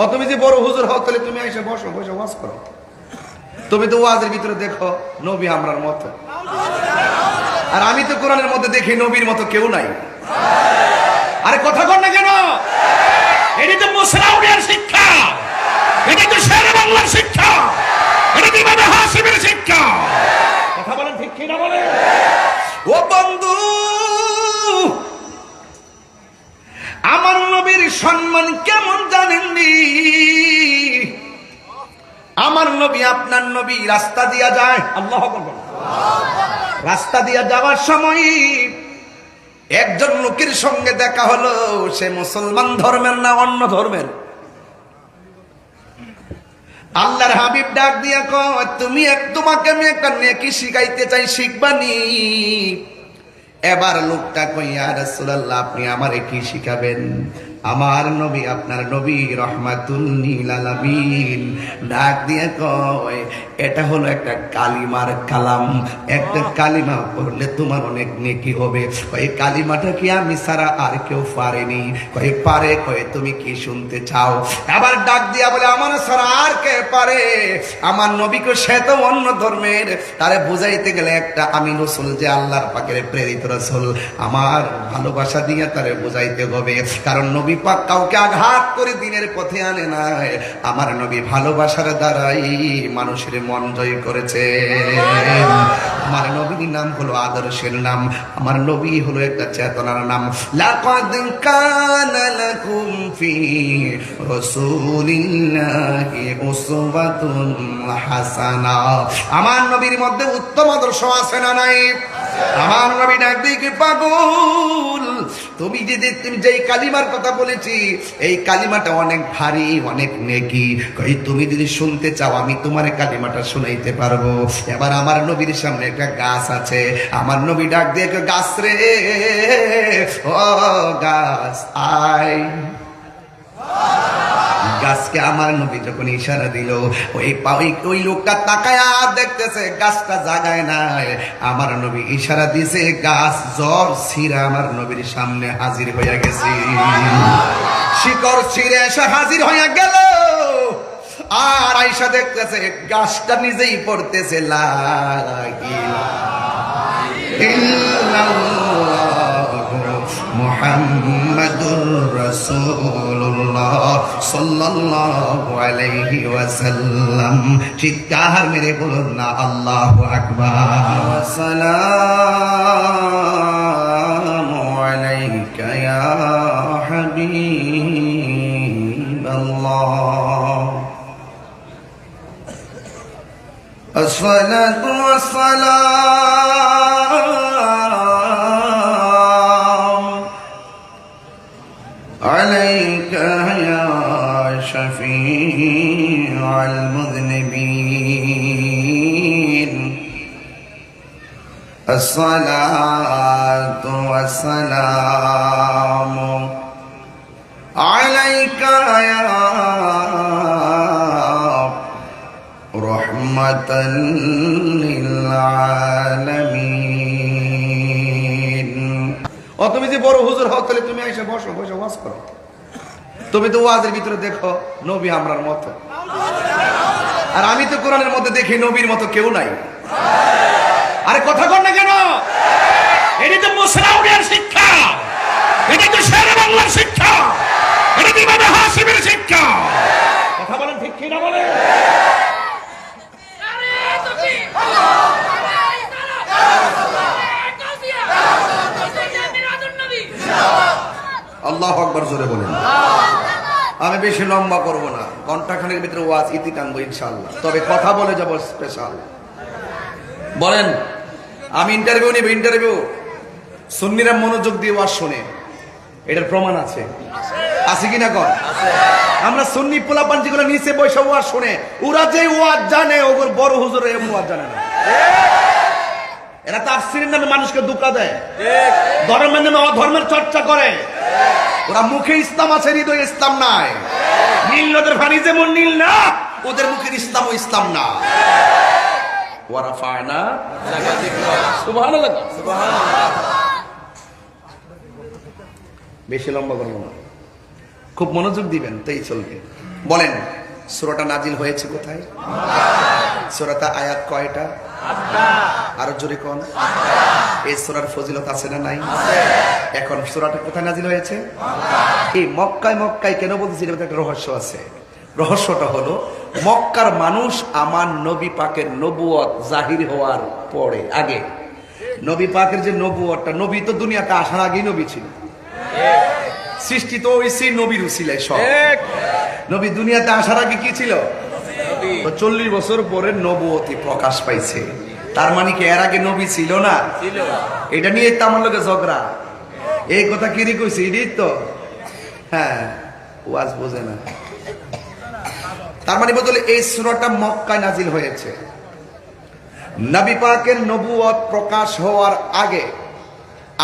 ও তুমি যে বড় হুজুর হও, তাহলে তুমি এসে বসো, বসে ওয়াজ করো। তুমি তো ওয়াজের ভিতরে দেখো নবী আমরার মতো, আর আমি তো কোরআনের মধ্যে দেখি নবীর মতো কেউ নাই। আরে কথা কর না কেন? এটি তো মুসলাউনের শিক্ষা, এটি তো শের বাংলার শিক্ষা, এটি তো ইমাম হাসিমের শিক্ষা। কথা বলেন ঠিক কি না বলেন? ও বন্ধু, আমার নবীর সম্মান কেমন জানেননি? আমার নবী আপনার নবী রাস্তা দিয়া যায়, আল্লাহু আকবার, রাস্তা দিয়া যাওয়ার সময় একজন লোকের সঙ্গে দেখা হলো। সে মুসলমান ধর্মের না অন্য ধর্মের। আল্লাহর হাবিব ডাক দিয়া কয়, তোমাকে আমি একটা নেকি শিখাইতে চাই, শিখবানি? এবার লোকটা কই, ইয়া রাসূলুল্লাহ, আপনি আমারে কি শিখাবেন? আমার নবী আপনার নবী রহমাতুল লিল আলামিন ডাক দিয়ে কয়, এটা হলো একটা কালিমার কালাম, একটা কালিমা পড়লে তোমার অনেক নেকি হবে। কয় কালিমাটা কি আমি ছাড়া আর কেউ পারেনি? কয় পারে। কয় তুমি কি শুনতে চাও? আবার ডাক দিয়া বলে, আমার ছাড়া আর কে পারে? আমার নবীকে, সে তো অন্য ধর্মের, তারে বুঝাইতে গেলে একটা আমি রাসূল যে আল্লাহর পাকের প্রেরিত রাসূল, আমার ভালোবাসা দিয়ে তারে বুঝাইতে হবে। কারণ নবী পাক কাউকে আঘাত করে দিনের পথে আনে নাই। আমার নবী ভালোবাসার দ্বারাই মানুষের মন জয় করেছে। আমার নবীর নাম হলো আদর্শের নাম, আমার নবী হলো একটা চেতনার নাম। লাকাদ কানা লাকুম ফি রাসূলিল্লাহি উসওয়াতুন হাসানা। আমার নবীর মধ্যে উত্তম আদর্শ আছে না নাই? আমার নবী ডাক দিয়ে কি, পাগল, তুমি যেই কালিমার কথা বলেছি, এই কালিমাটা অনেক ভারী, অনেক নেকি। তুমি যদি শুনতে চাও, আমি তোমার কালিমাটা শুনাইতে পারবো। এবার আমার নবীর সামনে একটা গাছ আছে। আমার নবী ডাক দিয়ে, গাছ রে, ও গাছ আয়। গাছকে আমার নবী যখন ইশারা দিল, ওই লোকটা তাকায়া দেখতেছে গাছটা জাগায় নাই। আমার নবী ইশারা দিছে, গাছ জ্বর ছিঁড়ে আমার নবীর সামনে হাজির হইয়া গেছে। শিকড় ছিঁড়ে এসে হাজির হইয়া গেল। আর আয়েশা দেখতেছে গাছটা নিজেই পড়তেছে, লা ইলাহা ইল্লাল্লাহু মুহাম্মাদুর রাসূলুল্লাহ সাল্লাল্লাহু আলাইহি ওয়াসাল্লাম। চিৎকার মেরে বলুন না আল্লাহু আকবার। আসসালামু আলাইকা ইয়া হাবিবাল্লাহ। আসসালাতু ওয়াসসালাম আলাইকা ইয়া শাফীআল মুযনিবিন। আসসালাতু ওয়াসসালাম আলাইকা ইয়া রাহমাতাল লিল আলামিন। ও তুমি যে বড় হুজুর হও, তাহলে তুমি এসে বসো, বসে ওয়াজ করো। তুমি তো ওয়াজের ভিতরে দেখো নবী আমরার মতো, আর আমি তো কোরআনের মধ্যে দেখি নবীর মতো কেউ নাই। আরে কথা কর না কেন? এটি তো মুসলাউনের শিক্ষা, এটি তো শের বাংলার শিক্ষা, এটি তো ইমাম হাসিমের শিক্ষা। কথা বলেন ঠিক কি না বলেন? আল্লাহু আকবার, জোরে বলেন। আমি বেশি লম্বা করবো না, ঘন্টাখানেক ভিতরে ওয়াজ ইতি টানবো ইনশাআল্লাহ। তবে কথা বলে যাব স্পেশাল। বলেন, আমি ইন্টারভিউ নিব, ইন্টারভিউ। সুন্নিরা মনোযোগ দিয়ে ওয়াজ শুনে, এটার প্রমাণ আছে, আছে কিনা কর? আমরা সুন্নি পোলাপান যেগুলো নিচে বসে ওয়াজ শুনে, ওরা যে ওয়াজ জানে, ওগুলো বড় হুজুর এমন ওয়াজ জানে না। এরা তাফসীরের নামে মানুষকে ধোঁকা দেয়, ধর্মের নামে অধর্মের চর্চা করে। ওরা মুখে ইসলাম আছে, হৃদয়ে ইসলাম নাই। নীল নদের পানি যেমন নীল না, ওদের মুখের ইসলাম ও ইসলাম না। ওয়ারাফা'না লাকা যিকরা। সুবহানাল্লাহ, সুবহানাল্লাহ। বেশি লম্বা করবো না, খুব মনোযোগ দিবেন, তাই চলবে। বলেন সূরাটা নাজিল হয়েছে কোথায়? সূরাটা আয়াত কয়টা? আরো জোরে কোন? এই সূরার ফজিলত আছে না নাই? এখন সূরাটা কোথায় নাজিল হয়েছে? এই মক্কায়। মক্কায় কেন বলতেছি? এর মধ্যে একটা রহস্য আছে। রহস্যটা হলো মক্কার মানুষ আমার নবী পাকের নবুয়ত জাহির হওয়ার পরে আগে, নবী পাকের যে নবুয়তটা, নবী তো দুনিয়াতে আসার আগেই নবী ছিল, সৃষ্টি তো হইছে নবীর উসিলায় সব। নবী দুনিয়াতে আসার আগে কি ছিল? তো 40 বছর পরে নবুয়তি প্রকাশ পাইছে। তার মানে কি এর আগে নবী ছিল না? এটা নিয়ে তো আমার লোকে ঝগড়া। এই কথা কি রে কইছে? এটাই তো, হ্যাঁ, ওয়াজ বোঝে না। তার মানে বদলে এই সূরাটা মক্কায় নাজিল হয়েছে। নবী পাকের নবুয়ত প্রকাশ হওয়ার আগে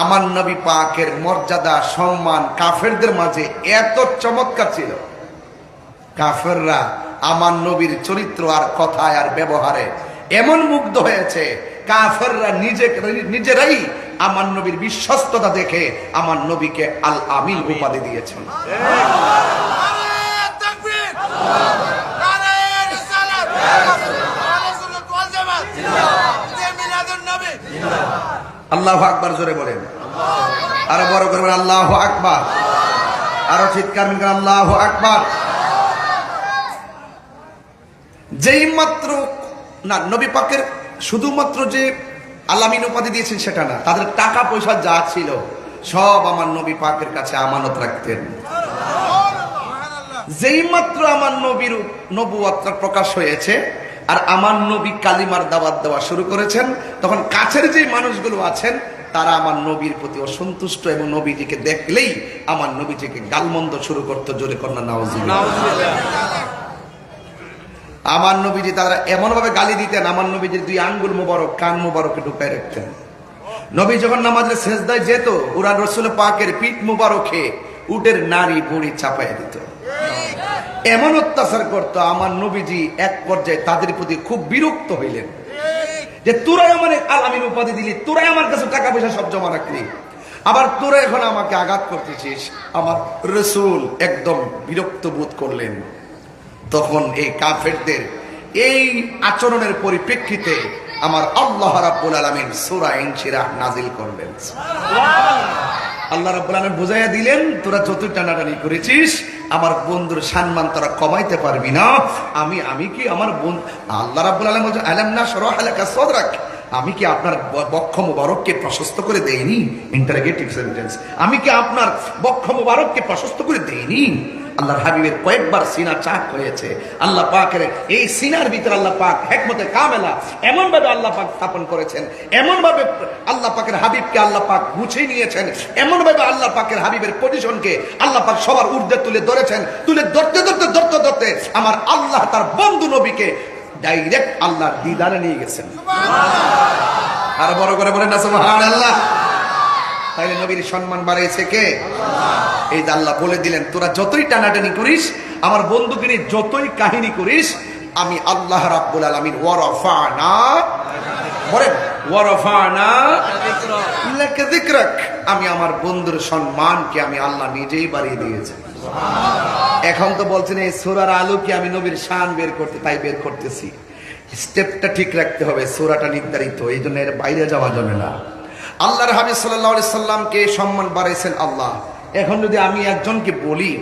আমার নবী পাকের মর্যাদা সম্মান কাফেরদের মাঝে এত চমৎকার ছিল, কাফেররা আমার নবীর চরিত্র আর কথায় আর ব্যবহারে এমন মুগ্ধ হয়েছে, কাফেররা নিজেরাই আমার নবীর বিশ্বস্ততা দেখে আমার নবীকে আল আমিন উপাধি দিয়েছেন। আল্লাহু আকবার, জোরে বলেন, আরো বড় করে বলেন আল্লাহু আকবার, আরো চিৎকার করেন আল্লাহু আকবার। যেই মাত্র না নবী পাকের শুধুমাত্র যে আলামিন উপাধি দিয়েছেন সেটা না, তাদের টাকা পয়সা যা ছিল সব আমার নবী পাকের কাছে আমানত রাখতেন। যেই মাত্র আমার নবীর নবুয়তটা প্রকাশ হয়েছে আর আমার নবী কালিমার দাওয়াত দেওয়া শুরু করেছেন, তখন কাছের যে মানুষগুলো আছেন তারা আমার নবীর প্রতি অসন্তুষ্ট এবং নবীজিকে দেখলেই আমার নবীজিকে গালমন্দ শুরু করতো। জোরে কন্যা নাউজুবিল্লাহ। আমার নবীজি তারা এমন ভাবে গালি দিতেন, আমার নবীজির 2 আঙ্গুল মোবারক কান মোবারকে ঢুকায় রাখতেন। নবী যখন নামাজের সেজদায় যেত, উড়ান রাসূল পাকের পিঠ মোবারকে উটের নাড়ি বুড়ি চাপায় দিত। এমন অত্যাচার করতো আমার নবীজি, এক পর্যায়ে তাদের প্রতি খুব বিরক্ত হইলেন যে তোরাই আমার আলামিন উপাধি দিলি, তোরাই আমার কাছে টাকা পয়সা সব জমা রাখলি, আবার তোরা এখন আমাকে আঘাত করতেছিস। আমার রাসূল একদম বিরক্ত বোধ করলেন। তখন এই কাফেরদের এই আচরণের পরিপ্রেক্ষিতে আমার আল্লাহ রাব্বুল আলামিন সূরা ইনশিরাহ নাজিল করলেন। আল্লাহ রাব্বুল আলামিন বুঝাইয়া দিলেন, তোরা যত টানাটানি করেছিস আমার বন্ধুর সম্মান তোরা কমাইতে পারবি না। আমি কি আমার বন্ধু, আল্লাহ রাব্বুল আলামিন বলেন আলাম নাশরাহ লাকা সাদরাক, আমি কি আপনার বক্ষ মুবারককে প্রশস্ত করে দেইনি? ইন্টারোগেটিভ সেন্টেন্স, আমি কি আপনার বক্ষ মুবারককে প্রশস্ত করে দেইনি? আল্লাহর হাবিবের কয়েকবার সিনা চাক হয়েছে। আল্লাহ পাকের এই সিনার ভিতরে আল্লাহ পাক হিকমতে কামেলা এমন ভাবে আল্লাহ পাক স্থাপন করেছেন, এমন ভাবে আল্লাহ পাকের হাবিবকে আল্লাহ পাক গুছিয়ে নিয়েছেন, এমন ভাবে আল্লাহ পাকের হাবিবের পজিশনকে আল্লাহ পাক সবার ঊর্ধ্বে তুলে ধরেছেন। তুলে ধরতে আমার আল্লাহ তার বন্ধু নবীকে ডাইরেক্ট আল্লাহর দিদারে নিয়ে গেছেন। আর বড় করে বলেন না সুবহানাল্লাহ। তাইলে নবীর সম্মান বাড়াইছে কে? এই যে আল্লাহ বলে দিলেন, তোরা যতই টানাটানি করিস আমার বন্ধুকে নিয়ে যতই কাহিনী করিস, আমি আল্লাহ রাব্বুল আলামিন ওয়ারাফানা, বলেন ওয়ারাফানা লাকা যিকরাক, আমি আমার বন্ধুর সম্মানকে আমি আল্লাহ নিজেই বাড়িয়ে দিয়েছি। এখন তো বলছেন এই সূরার আলোকে আমি নবীর শান বের করতে, তাই বের করতেছি। স্টেপটা ঠিক রাখতে হবে, সূরাটা নির্ধারিত, এই জন্য এর বাইরে যাওয়া যাবে না। আল্লাহর হাবিব সাল্লাল্লাহু আলাইহি সাল্লামকে সম্মান বাড়াইছেন আল্লাহ। এখন যদি আমি একজনকে বলি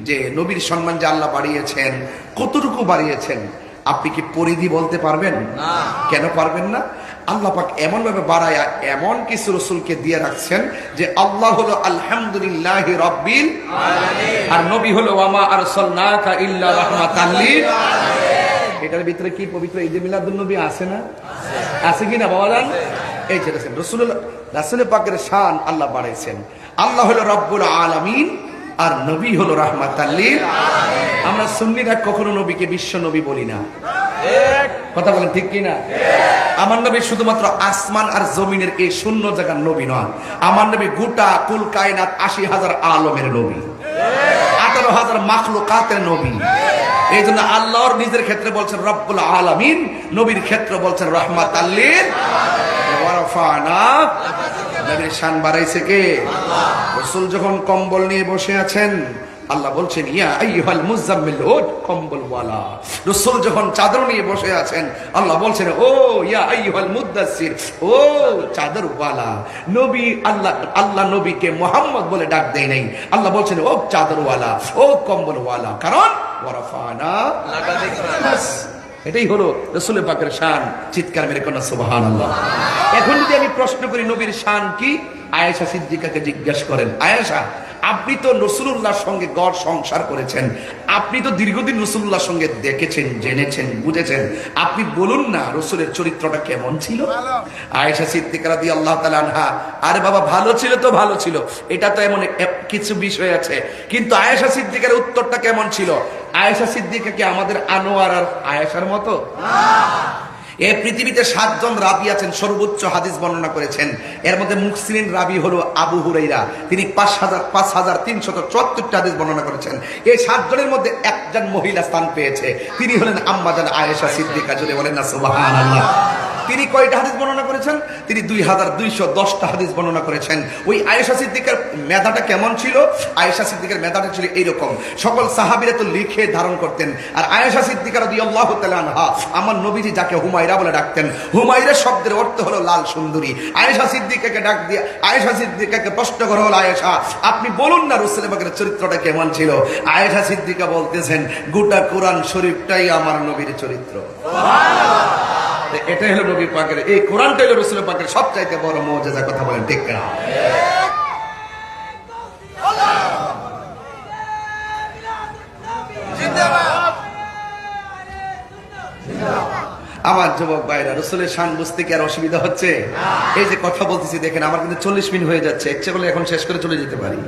যে নবীর সম্মান যে আল্লাহ বাড়িয়েছেন, কতটুকু বাড়িয়েছেন, আপনি কি পরিধি বলতে পারবেন? না। কেন পারবেন না? আল্লাহ পাক এমন ভাবে বাড়ায়া এমন কিছু রাসূলকে দিয়ে রাখছেন যে আল্লাহ হলো আলহামদুলিল্লাহি রাব্বিল আলামিন, আর নবী হলো ওয়ামা আরসালনাকা ইল্লা রাহমাতাল লিল আলামিন। এটার ভিতরে কি পবিত্র ঈদে মিলাদুন নবী আছে না? আছে কি না বাবা জান? এই যে রাসূল পাকের শান আল্লাহ বাড়াইছেন। আল্লাহ হলো রব্বুল আলামিন আর নবী হলো রাহমাতাল লিল আলামিন। আমরা সুন্নিরা কখনো নবীকে বিশ্ব নবী বলি না, কথা বলেন ঠিক কি না? আমার নবী শুধুমাত্র আসমান আর জমিনের এই শূন্য জায়গার নবী নয়, আমার নবী গোটা কুল কায়নাত ৮০,০০০ আলমের নবী, ১৮,০০০ মাখলুকাতের নবী। এই জন্য আল্লাহর নিজের ক্ষেত্রে বলছেন রব্বুল আলামিন, নবীর ক্ষেত্রে বলছেন রাহমাতাল লিল আলামিন। নবীর শান বাড়াইছে কে? রাসূল যখন কম্বল নিয়ে বসে আছেন, আল্লাহ বলছেন ইয়া আইয়ুহাল মুজাম্মিল, ও কম্বল ওয়ালা। রাসূল যখন চাদর নিয়ে বসে আছেন, আল্লাহ বলছেন ও ইয়া আইয়ুহাল মুদাসসির, ও চাদর ওয়ালা। নবী আল্লাহ নবীকে মুহাম্মদ বলে ডাক দেয় নাই, আল্লাহ বলছেন ও চাদর ওয়ালা, ও কম্বল ওয়ালা। কারণ ওয়ারাফানা লাকা যিকরা, এটাই হলো রাসূলের পাকের শান। চিৎকার মেরে কোন সুবহানাল্লাহ। এখন যদি আমি প্রশ্ন করি নবীর শান কি, আয়েশা সিদ্দিকাকে জিজ্ঞাসা করেন, আয়েশা আপনি তো রাসূলুল্লাহর সঙ্গে গড় সংসার করেছেন, আপনি তো দীর্ঘদিন রাসূলুল্লাহর সঙ্গে দেখেছেন, জেনেছেন, বুঝেছেন, আপনি বলুন না রাসূলের চরিত্রটা কেমন ছিল? আয়েশা সিদ্দিকা রাদিয়াল্লাহু তাআলা আনহা, আরে বাবা ভালো ছিল তো ভালো ছিল, এটা তো এমন কিছু বিষয় আছে, কিন্তু আয়েশা সিদ্দিকার উত্তরটা কেমন ছিল? আয়েশা সিদ্দিকা কি আমাদের আনোয়ার আর আয়েশার মতো? এই পৃথিবীতে 7 জন রাবি আছেন, সর্বোচ্চ হাদিস বর্ণনা করেছেন। এর মধ্যে মুকসিরিন রাবি হলো আবু হুরাইরা, তিনি 5374টা হাদিস বর্ণনা করেছেন। এই 7 জনের মধ্যে একজন মহিলা স্থান পেয়েছে, তিনি হলেন আম্মাজান আয়েশা সিদ্দিকা। জোরে বলেন না সুবহানাল্লাহ। তিনি কয়টা হাদিস বর্ণনা করেছেন? তিনি 2210টা হাদিস বর্ণনা করেছেন। ওই আয়েশা সিদ্দিকার মেধাটা কেমন ছিল? আয়েশা সিদ্দিকার মেধাটা ছিল এইরকম, সকল সাহাবীরা তো লিখে ধারণ করতেন, আর আয়েশা সিদ্দিকা রাদিয়াল্লাহু তাআলা আনহা, আমার নবীজি যাকে হুমায়রা বলে ডাকতেন, হুমায়রা শব্দের অর্থ হলো লাল সুন্দরী। আয়েশা সিদ্দিকাকে ডাক দিয়ে আয়েশা সিদ্দিকাকে প্রশ্ন করা হলো, আয়েশা আপনি বলুন না রাসূলের পাকের চরিত্রটা কেমন ছিল? আয়েশা সিদ্দিকা বলতেছেন, গোটা কোরআন শরীফটাই আমার নবীর চরিত্র। সুবহানাল্লাহ। এটা হলো নবী পাকের, এই কোরআনটা হলো রাসূলের পাকের সবচাইতে বড় মুজিজা। কথা বলেন ঠিক না? আমার যুবক ভাইরা, রাসূলের শান বুঝতে কি আর অসুবিধা হচ্ছে? এই যে কথা বলতেছি দেখেন, আমার কিন্তু 40 মিনিট হয়ে যাচ্ছে, ইচ্ছে করলে এখন শেষ করে চলে যেতে পারি।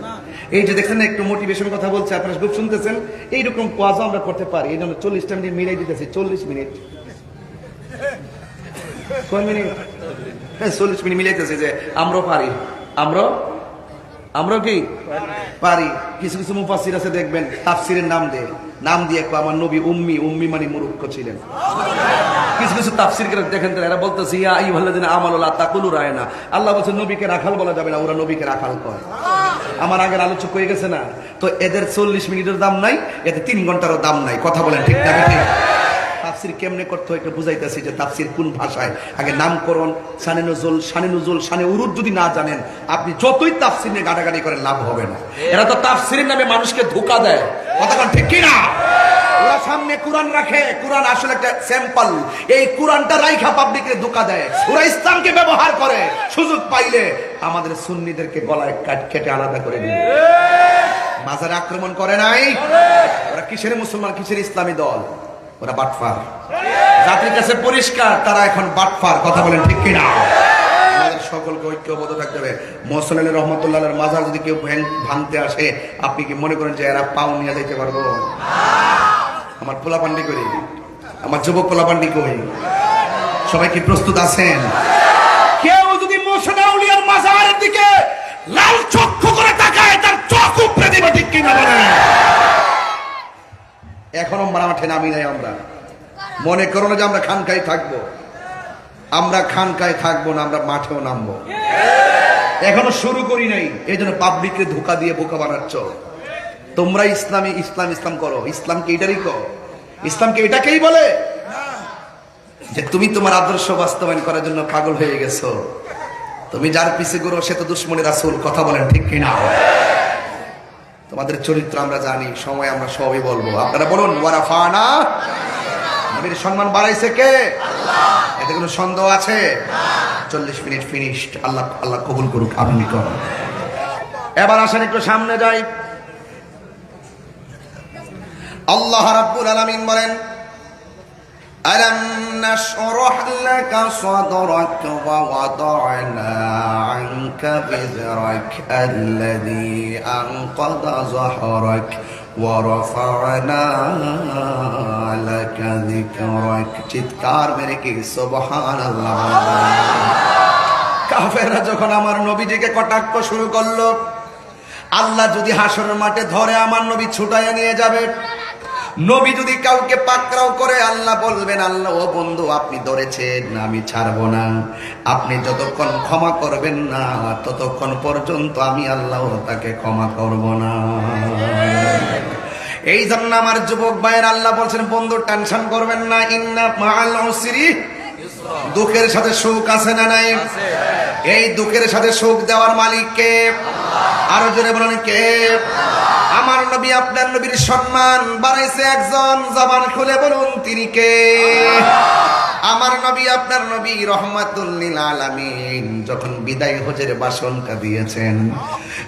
এই যে দেখছেন একটু মোটিভেশন কথা বলছে, আপনারা খুব শুনতেছেন, এইরকম ওয়াজ আমরা করতে পারি। এই জন্য 40টা মিনিট মিলাই দিতেছি। 40 মিনিট কয় মিনিট? 40 মিনিট মিলাইতেছে যে আমরাও পারি, আমরাও কি পারি। কিছু কিছু মুফাসসির আছে দেখবেন তাফসীরের নাম দিয়ে আমার নবী উম্মি মানে মূর্খ ছিলেন। কিছু কিছু তাফসীর করে দেখেন এরা বলতেছে ইয়া আইয়ুহাল্লাযিনা আমানু লা তাকুলু রায়না, আল্লাহ বলেন নবীকে রাখাল বলা যাবে না, ওরা নবীকে রাখাল কয়। আমার আগের আলোচক হয়ে গেছে না, তো এদের 40 মিনিটের দাম নাই, এতে 3 ঘন্টারও দাম নাই। কথা বলেন ঠিক না? তাফসীর কেমনে করতে হয় একটু বুঝাইতেছি যে তাফসীর কোন ভাষায়। আগে নামকরণ, শানে নুজুল, শানে উরুদ যদি না জানেন, আপনি যতই তাফসীর নিয়ে গাড়াগাড়ি করেন লাভ হবে না। এরা তো তাফসীরের নামে মানুষকে ধোঁকা দেয়। কথা বলেন ঠিক কি না? ওরা সামনে কোরআন রাখে, কোরআন আসলে একটা স্যাম্পল, এই কোরআনটা রাইখা পাবলিককে ধোঁকা দেয়। ওরা ইসলামকে ব্যবহার করে, সুযোগ পাইলে আমাদের সুন্নিদেরকে গলায় কেটে আলাদা করে দিবে। মাজারে আক্রমণ করে নাই? ওরা কিসের মুসলমান, কিসের ইসলামী দল? ওরা বাটফার। জাতির কাছে পরিষ্কার, তারা এখন বাটফার। কথা বলেন ঠিক কিনা? আমাদের সকলকে ঐক্যবদ্ধ থাকতে হবে। মোহসেন আলী রহমতুল্লাহর মাজার যদি কেউ ভাঙতে আসে, আপনি কি মনে করেন যে এরা পাও নিয়ে যেতে পারবো? আমার পোলাপান্ডি করি, আমার যুবক পোলাপান্ডি করি, সবাই কি প্রস্তুত আছেন? কেউ যদি মোহসেন আউলিয়ার মাজারের দিকে লাল চক্ষু করে তাকায়, তার চোখ উপড়ে দিবে। ঠিক কিনা বলেন? এখনো মাঠে নামি নাই। আমরা মনে করো না যে আমরা খানকায় থাকবো, আমরা খানকায় থাকবো না, আমরা মাঠেও নামবো। এখনো শুরু করি নাই, এই জন্য পাবলিককে ধোঁকা দিয়ে বোকা বানাচ্ছ। তোমরা ইসলাম করো, ইসলামকে এটারই করো। ইসলামকে এটাকেই বলে যে তুমি তোমার আদর্শ বাস্তবায়ন করার জন্য পাগল হয়ে গেছো। তুমি যার পিছে ঘুরো সে তো দুশমনের রাসূল। কথা বলেন ঠিক কিনা? তোমাদের চরিত্র আমরা জানি, সময় আমরা সবই বলবো। আপনারা বলুন ওয়ারাফানা, নবীর সম্মান বাড়াইছে কে? আল্লাহ। এতে কোনো সন্দেহ আছে? 40 মিনিট ফিনিশড। আল্লাহ কবুল করুক। আপনি করুন। এবার আসেন একটু সামনে যাই। আল্লাহ রাব্বুল আলামিন বলেন, আলাম নাশরাহ লাকা সাদরাক ওয়া ওয়াদা'না আনকা বিযরাক আল্লাযী আনকাযা যাহরাক ওয়া রাফা'না লাকা যিকরাক। চিৎকার মেরে কি সুবহানাল্লাহ। কাফেররা যখন আমার নবীজিকে কটাক্ষ শুরু করলো, আল্লাহ যদি হাসরের মাঠে ধরে আমার নবী ছুটাইয়া নিয়ে যাবে, নবী যদি কাউকে পাকড়াও করে আল্লাহ বলবেন, আল্লাহ ও বন্ধু আপনি ধরেছেন, আমি ছাড়বো না। আপনি যতক্ষণ ক্ষমা করবেন না ততক্ষণ পর্যন্ত আমি আল্লাহ তাকে ক্ষমা করব না। এই জন্য আমার যুবক ভাইয়ের আল্লাহ বলছেন, বন্ধু টেনশন করবেন না, ইন্না মাআল উসরি, দুঃখের সাথে সুখ আছে না নাই? এই দুঃখের সাথে সুখ দেওয়ার মালিক কে? আরো জোরে বলেন কে? আমার নবী আপনার নবীর সম্মান বাড়াইছে একজন, জবান খুলে বলুন তিনি কে? আমার নবী আপনার নবী রহমাতুল লিল আলামিন যখন বিদায় হজের ভাষণটা দিয়েছেন,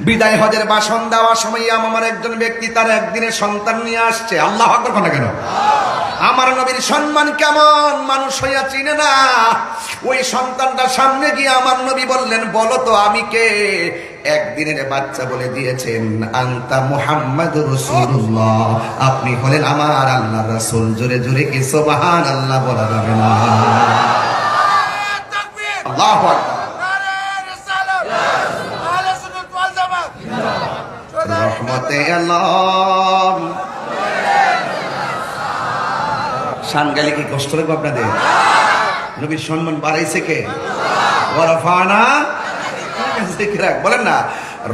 বিদায় হজের ভাষণ দেওয়ার সময় আমার একজন ব্যক্তি তার একদিনের সন্তান নিয়ে আসছে। আল্লাহু আকবার কোন কেন? আমার নবীর সম্মান কেমন মানুষ হইয়া চিনে না। ওই সন্তানটা সামনে গিয়ে আমার নবী বললেন, বলো তো আমি কে? একদিনের বাচ্চা বলে দিয়েছেন, আনতা মুহাম্মাদুর রাসূলুল্লাহ, আপনি হলেন আমার আল্লাহর রাসূল। জোরে জোরে কি সুবহানাল্লাহ বলা যাবে না? আল্লাহু আকবার। রহমতে আল্লাহ। শান গালি কি কষ্ট লাগবে আপনাদের? নবীর সম্মান বাড়াইছে কে? ওয়ারাফানা যিকরাক, বলেন না,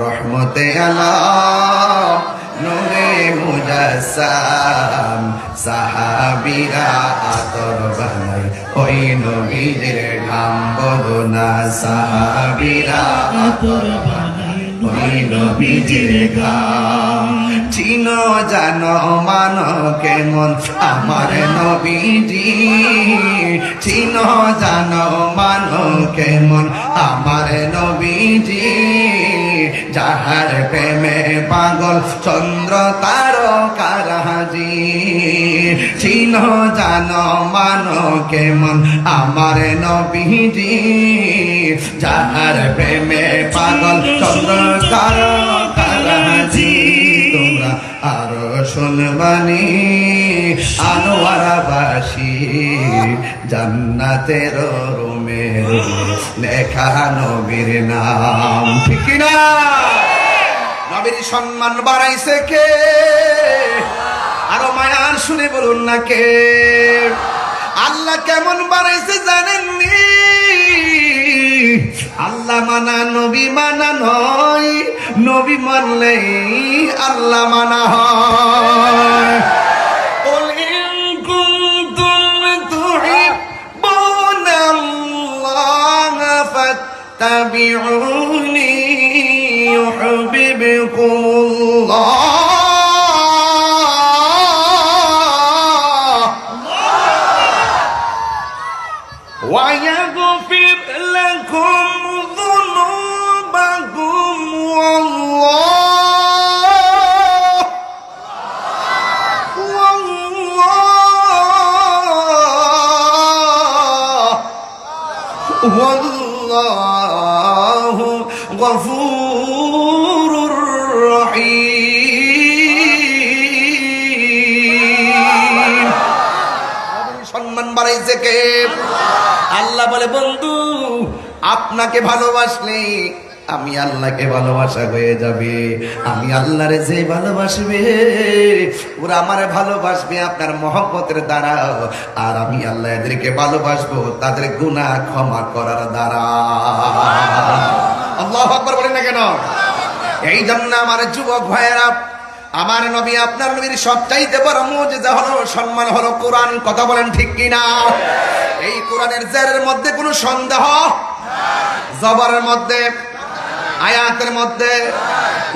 রহমতে আল্লাহ নূরে মুজাসসাম, সাহাবীরা আতর বানাই ওই নবীর ঘাম, বলো না সাহাবীরা আতর বানাই ওই নবীর ঘাম। চিনো জানো মানো কেমন আমার নবীজি, চিনো জানো মানো কেমন আমার নবীজি, যাহার প্রেমে পাগল চন্দ্র তারকারাজি। চিনো জানো মানো কেমন আমার নবীজি, যাহার প্রেমে পাগল চন্দ্র তারকারাজি। তোমরা আরো শুনবানি আনোয়ারাবাসী জান্নাতের রুমে লেখা নবীর নাম, ঠিক কি না? নবীর সম্মান বাড়াইছে কে? আরো মায়ার শুনে বলুন না কে? আল্লাহ কেমন বাড়াইছে জানেননি? আল্লাহ মানা নবী মানা নয়, নবী মানলে আল্লাহ মানা হয়। قل إن كنتم تحبون الله فاتبعوني يحببكم الله ويغفر لكم ذنوبكم والله غفور رحيم। সম্মান বাড়াইছে কে? আল্লাহ বলে, বন্ধু আপনাকে ভালোবাসলে আমি আল্লাহকে ভালোবাসা হয়ে যাবে। আমি আল্লাহরে যে ভালোবাসবে ওরা আমারে ভালোবাসবে আপনার মহব্বতের দ্বারা, আর আমি আল্লাহ এদেরকে ভালোবাসবো তাদের গুনাহ ক্ষমা করার দ্বারা। আল্লাহু আকবার বলেন না কেন? এই জন্য আমার যুবক ভাইয়েরা, আমার নবী আপনার নবীর সবচাইতে বড় মুজিজা হলো, সম্মান হলো কোরআন। কথা বলেন ঠিক কিনা? এই কোরআনের জেরের মধ্যে কোনো সন্দেহ, জবরের মধ্যে, আয়াতের মধ্যে,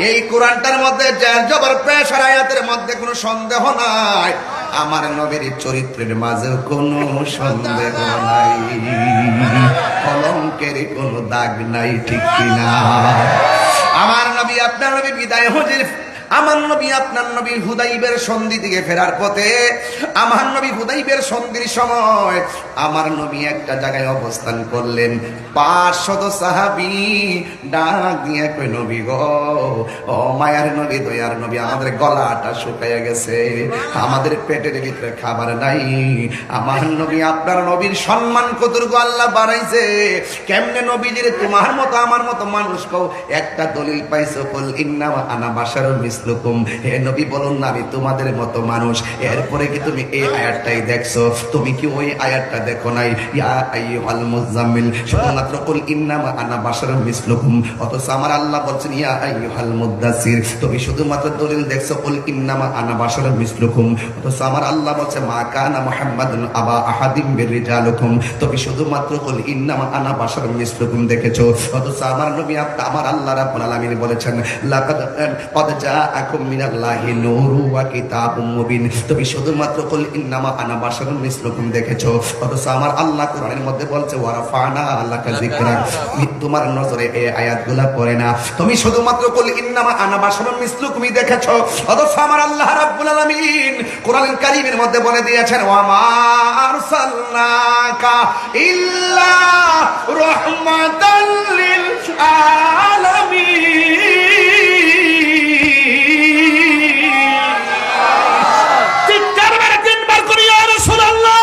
এই কোরআনটার মধ্যে জের জবর পেশ আর আয়াতের মধ্যে কোনো সন্দেহ নাই। আমার নবীর চরিত্রের মাঝে কোনো সন্দেহ নাই, কলঙ্কের কোনো দাগ নাই, ঠিক কিনা? আমার নবী আপনার নবী বিদায় হজের, আমার নবী আপনার নবী হুদাইবের সন্ধি থেকে ফেরার পথে, আমার নবী হুদাইবের সন্ধির সময় আমার নবী একটা জায়গায় অবস্থান করলেন। 500 সাহাবী ডাক দিয়ে কই, নবী গো, ও মায়ার নবী, দয়ার নবী, আমাদের গলাটা শুকাইয়া গেছে, আমাদের পেটের ভিতরে খাবার নাই। আমার নবী আপনার নবীর সম্মান কতটুকু আল্লাহ বাড়াইছে। কেমনে নবীজির তোমার মতো আমার মতো মানুষ কও একটা দলিল পাইছো, বল ইন্না আনা বাশারুন মিসলুকুম, হে নবী বলুন না আমি তোমাদের মতো মানুষ। এরপরে কি তুমি এই আয়াতটাই দেখছো? তুমি কি ওই আয়াতটা দেখো নাই? ইয়া আইয়ুহাল মুযাম্মিল, শুধুমাত্র কুল ইন্নামা আনা বাশারুম মিসলুকুম। অথচ আমার আল্লাহ বলছেন ইয়া আইয়ুহাল মুদ্দাসির, তুমি শুধুমাত্র দলিল দেখছো কুল ইন্নামা আনা বাশারুম মিসলুকুম। অথচ আমার আল্লাহ বলছে মা কানা মুহাম্মাদুন আবা আহাদিম মির রিজালিকুম, তুমি শুধুমাত্র কুল ইন্নামা আনা বাশারুম মিসলুকুম দেখেছো। অথচ আমার নবী আমার আল্লাহ রাব্বুল আলামিন বলেছেন লাকাদ ক্বাদ জাআকুম মিনাল্লাহি নূরু ওয়া কিতাবুম মুবিন, তুমি শুধুমাত্র কুল ইন্নামা আনা বাশারুম মিসলুকুম দেখেছো। অথচ আমার আল্লাহ কোরআনের মধ্যে বলছে ওয়া রাফা'না লাকা যিকরাক, তোমার নজরে এই আয়াতগুলো পড়ে না, তুমি শুধুমাত্র কুল ইন্নামা আনা বাশারুম মিসলুকুমই দেখেছো। অথচ আমার আল্লাহ রাব্বুল আলামিন কোরআনুল কারীমের মধ্যে বলে দিয়েছেন ওয়া মা আরসালনাকা ইল্লা রাহমাতাল লিল আলামিন। চিৎকার মেরে তিনবার করি ইয়া রাসূলুল্লাহ।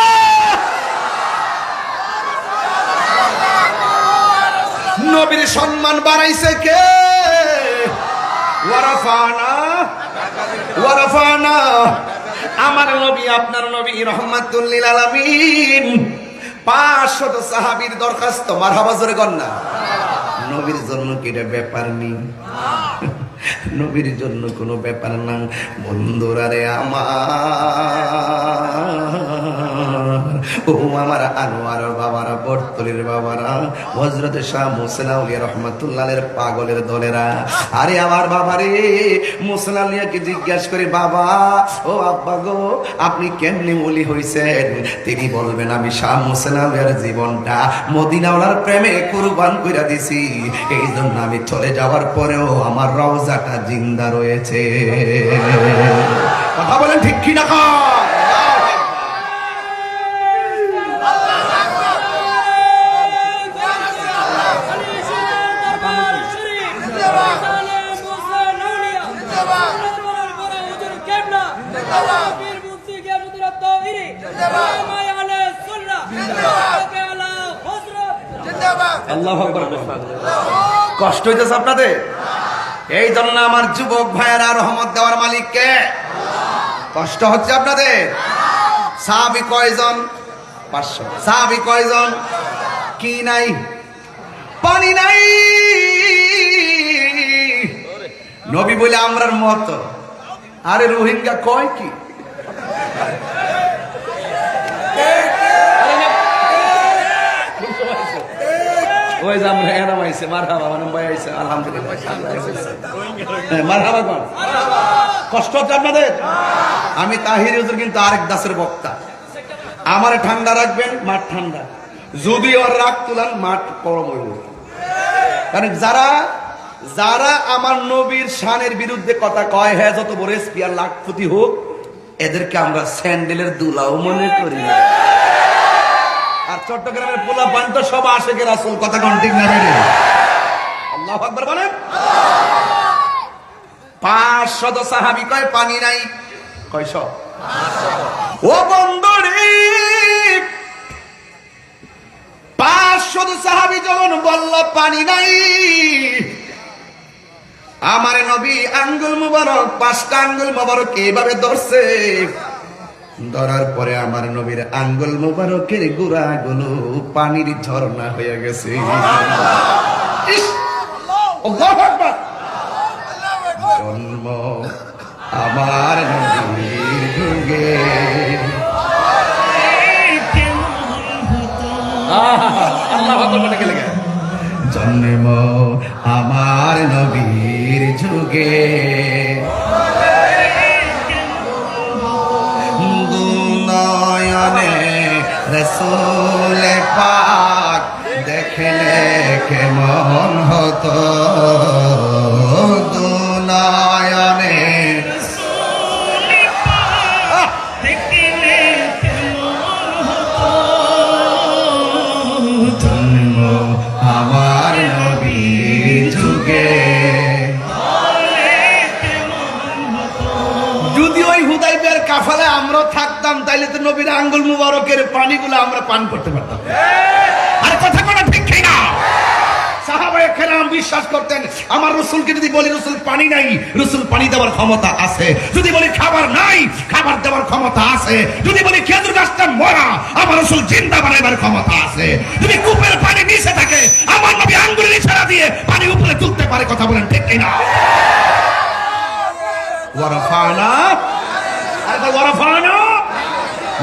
নবীর সম্মান বাড়াইছে কে? ওয়ারাফানা, আমার নবী আপনার নবী রহমাতুল লিল আলামিন 500 সাহাবীর দরখাস্ত, মারহাবা জোরে কর না। নবীর জন্য কি এটা ব্যাপার নেই? নবীর জন্য কোনো ব্যাপার না। বন্ধুরা রে ও আমার আনোয়ার বাবারা, বর্তলির বাবারা, হযরত শাহ মুসলা আউলিয়া রহমাতুল্লাহের পাগলের দলেরা, আরে আমার বাবা রে, মুসলা আউলিয়াকে জিজ্ঞাসা করে বাবা ও আব্বা গো আপনি কেমনে ওলি হইছেন? তিনি বলবেন আমি শাহ মুসলা আউলিয়ার জীবনটা মদিনাওয়ালার প্রেমে কুরবান কইরা দিছি, এই জন্য আমি চলে যাওয়ার পরেও আমার রওজাটা জিন্দা রয়েছে। কথা বলেন ঠিক কি না? আল্লাহু আকবার। কষ্ট হইতেছে আপনাদের? এই জন্য আমার যুবক ভাইয়েরা রহমত দেওয়ার মালিক কে? কষ্ট হচ্ছে আপনাদের? সাহাবী কয়জন? 500। সাহাবী কয়জন? কি নাই? পানি নাই। নবী বলে আমরার মত। আরে রোহিঙ্গা কয় কি? ওই যে আমরা এরাম আইছে, মারহাবা, মানে ভাই আইছে, আলহামদুলিল্লাহ, মারহাবা কোন? কষ্ট হচ্ছে আপনাদের? আমি তাহির হুজুর কিন্তু আরেক দাসের বক্তা। আমারে ঠান্ডা রাখবেন, মাঠ ঠান্ডা। যদি ওর রাগ তুলান, মাঠ গরম হইব। কারণ যারা আমার নবীর শানের বিরুদ্ধে কথা কয়, হ্যাঁ যত বড় স্পিয়ার লাখপতি হোক, এদেরকে আমরা স্যান্ডেলের দুলাও মনে করি না। আর চট্টগ্রামের পোলা পান্ত সব আশেকের রাসূল, কথা কোন ঠিক না? আল্লাহু আকবার বলেন। 500 সাহাবী কয় পানি নাই। কয়শ? ও বন্ধুরে, 500 সাহাবী যখন বলল পানি নাই, আমার নবী আঙ্গুল মুবারক, 5টা আঙ্গুল মুবারক এইভাবে ধরছে। ধরার পরে আমার নবীর আঙ্গুল মুবারকের গুড়াগুলো পানির ঝর্ণা হয়ে গেছে। জন্ম আমার নবীর যুগে, জন্ম আমার নবীর যুগে, রসুল পাক দেখলে কেমন হতো, দুনয়নে জন্ম আমার নবীর যুগে। যদি ওই হুদাইবিয়ার কাফালে আমরা থাকতাম, তাইলে তো নবীর আঙ্গুল মুবারকের পানিগুলো আমরা পান করতে পারতাম। আর কথা কোন ঠিক না? সাহাবায়ে কেরাম বিশ্বাস করতেন আমার রসুলকে যদি বলি রসুল পানি নাই, রসুল পানি দেওয়ার ক্ষমতা আছে। যদি বলি খাবার নাই, খাবার দেওয়ার ক্ষমতা আছে। যদি বলি খেজুর গাছটা মরা, আমার রসুল জিন্দা বানাইবার ক্ষমতা আছে। যদি কূপের পানি নিচে থাকে, আমার নবী আঙ্গুলের ইশারা দিয়ে পানি উপরে তুলতে পারে। কথা বলেন ঠিক কিনা? ওয়ারাফানা, আরে ওয়ারাফানা,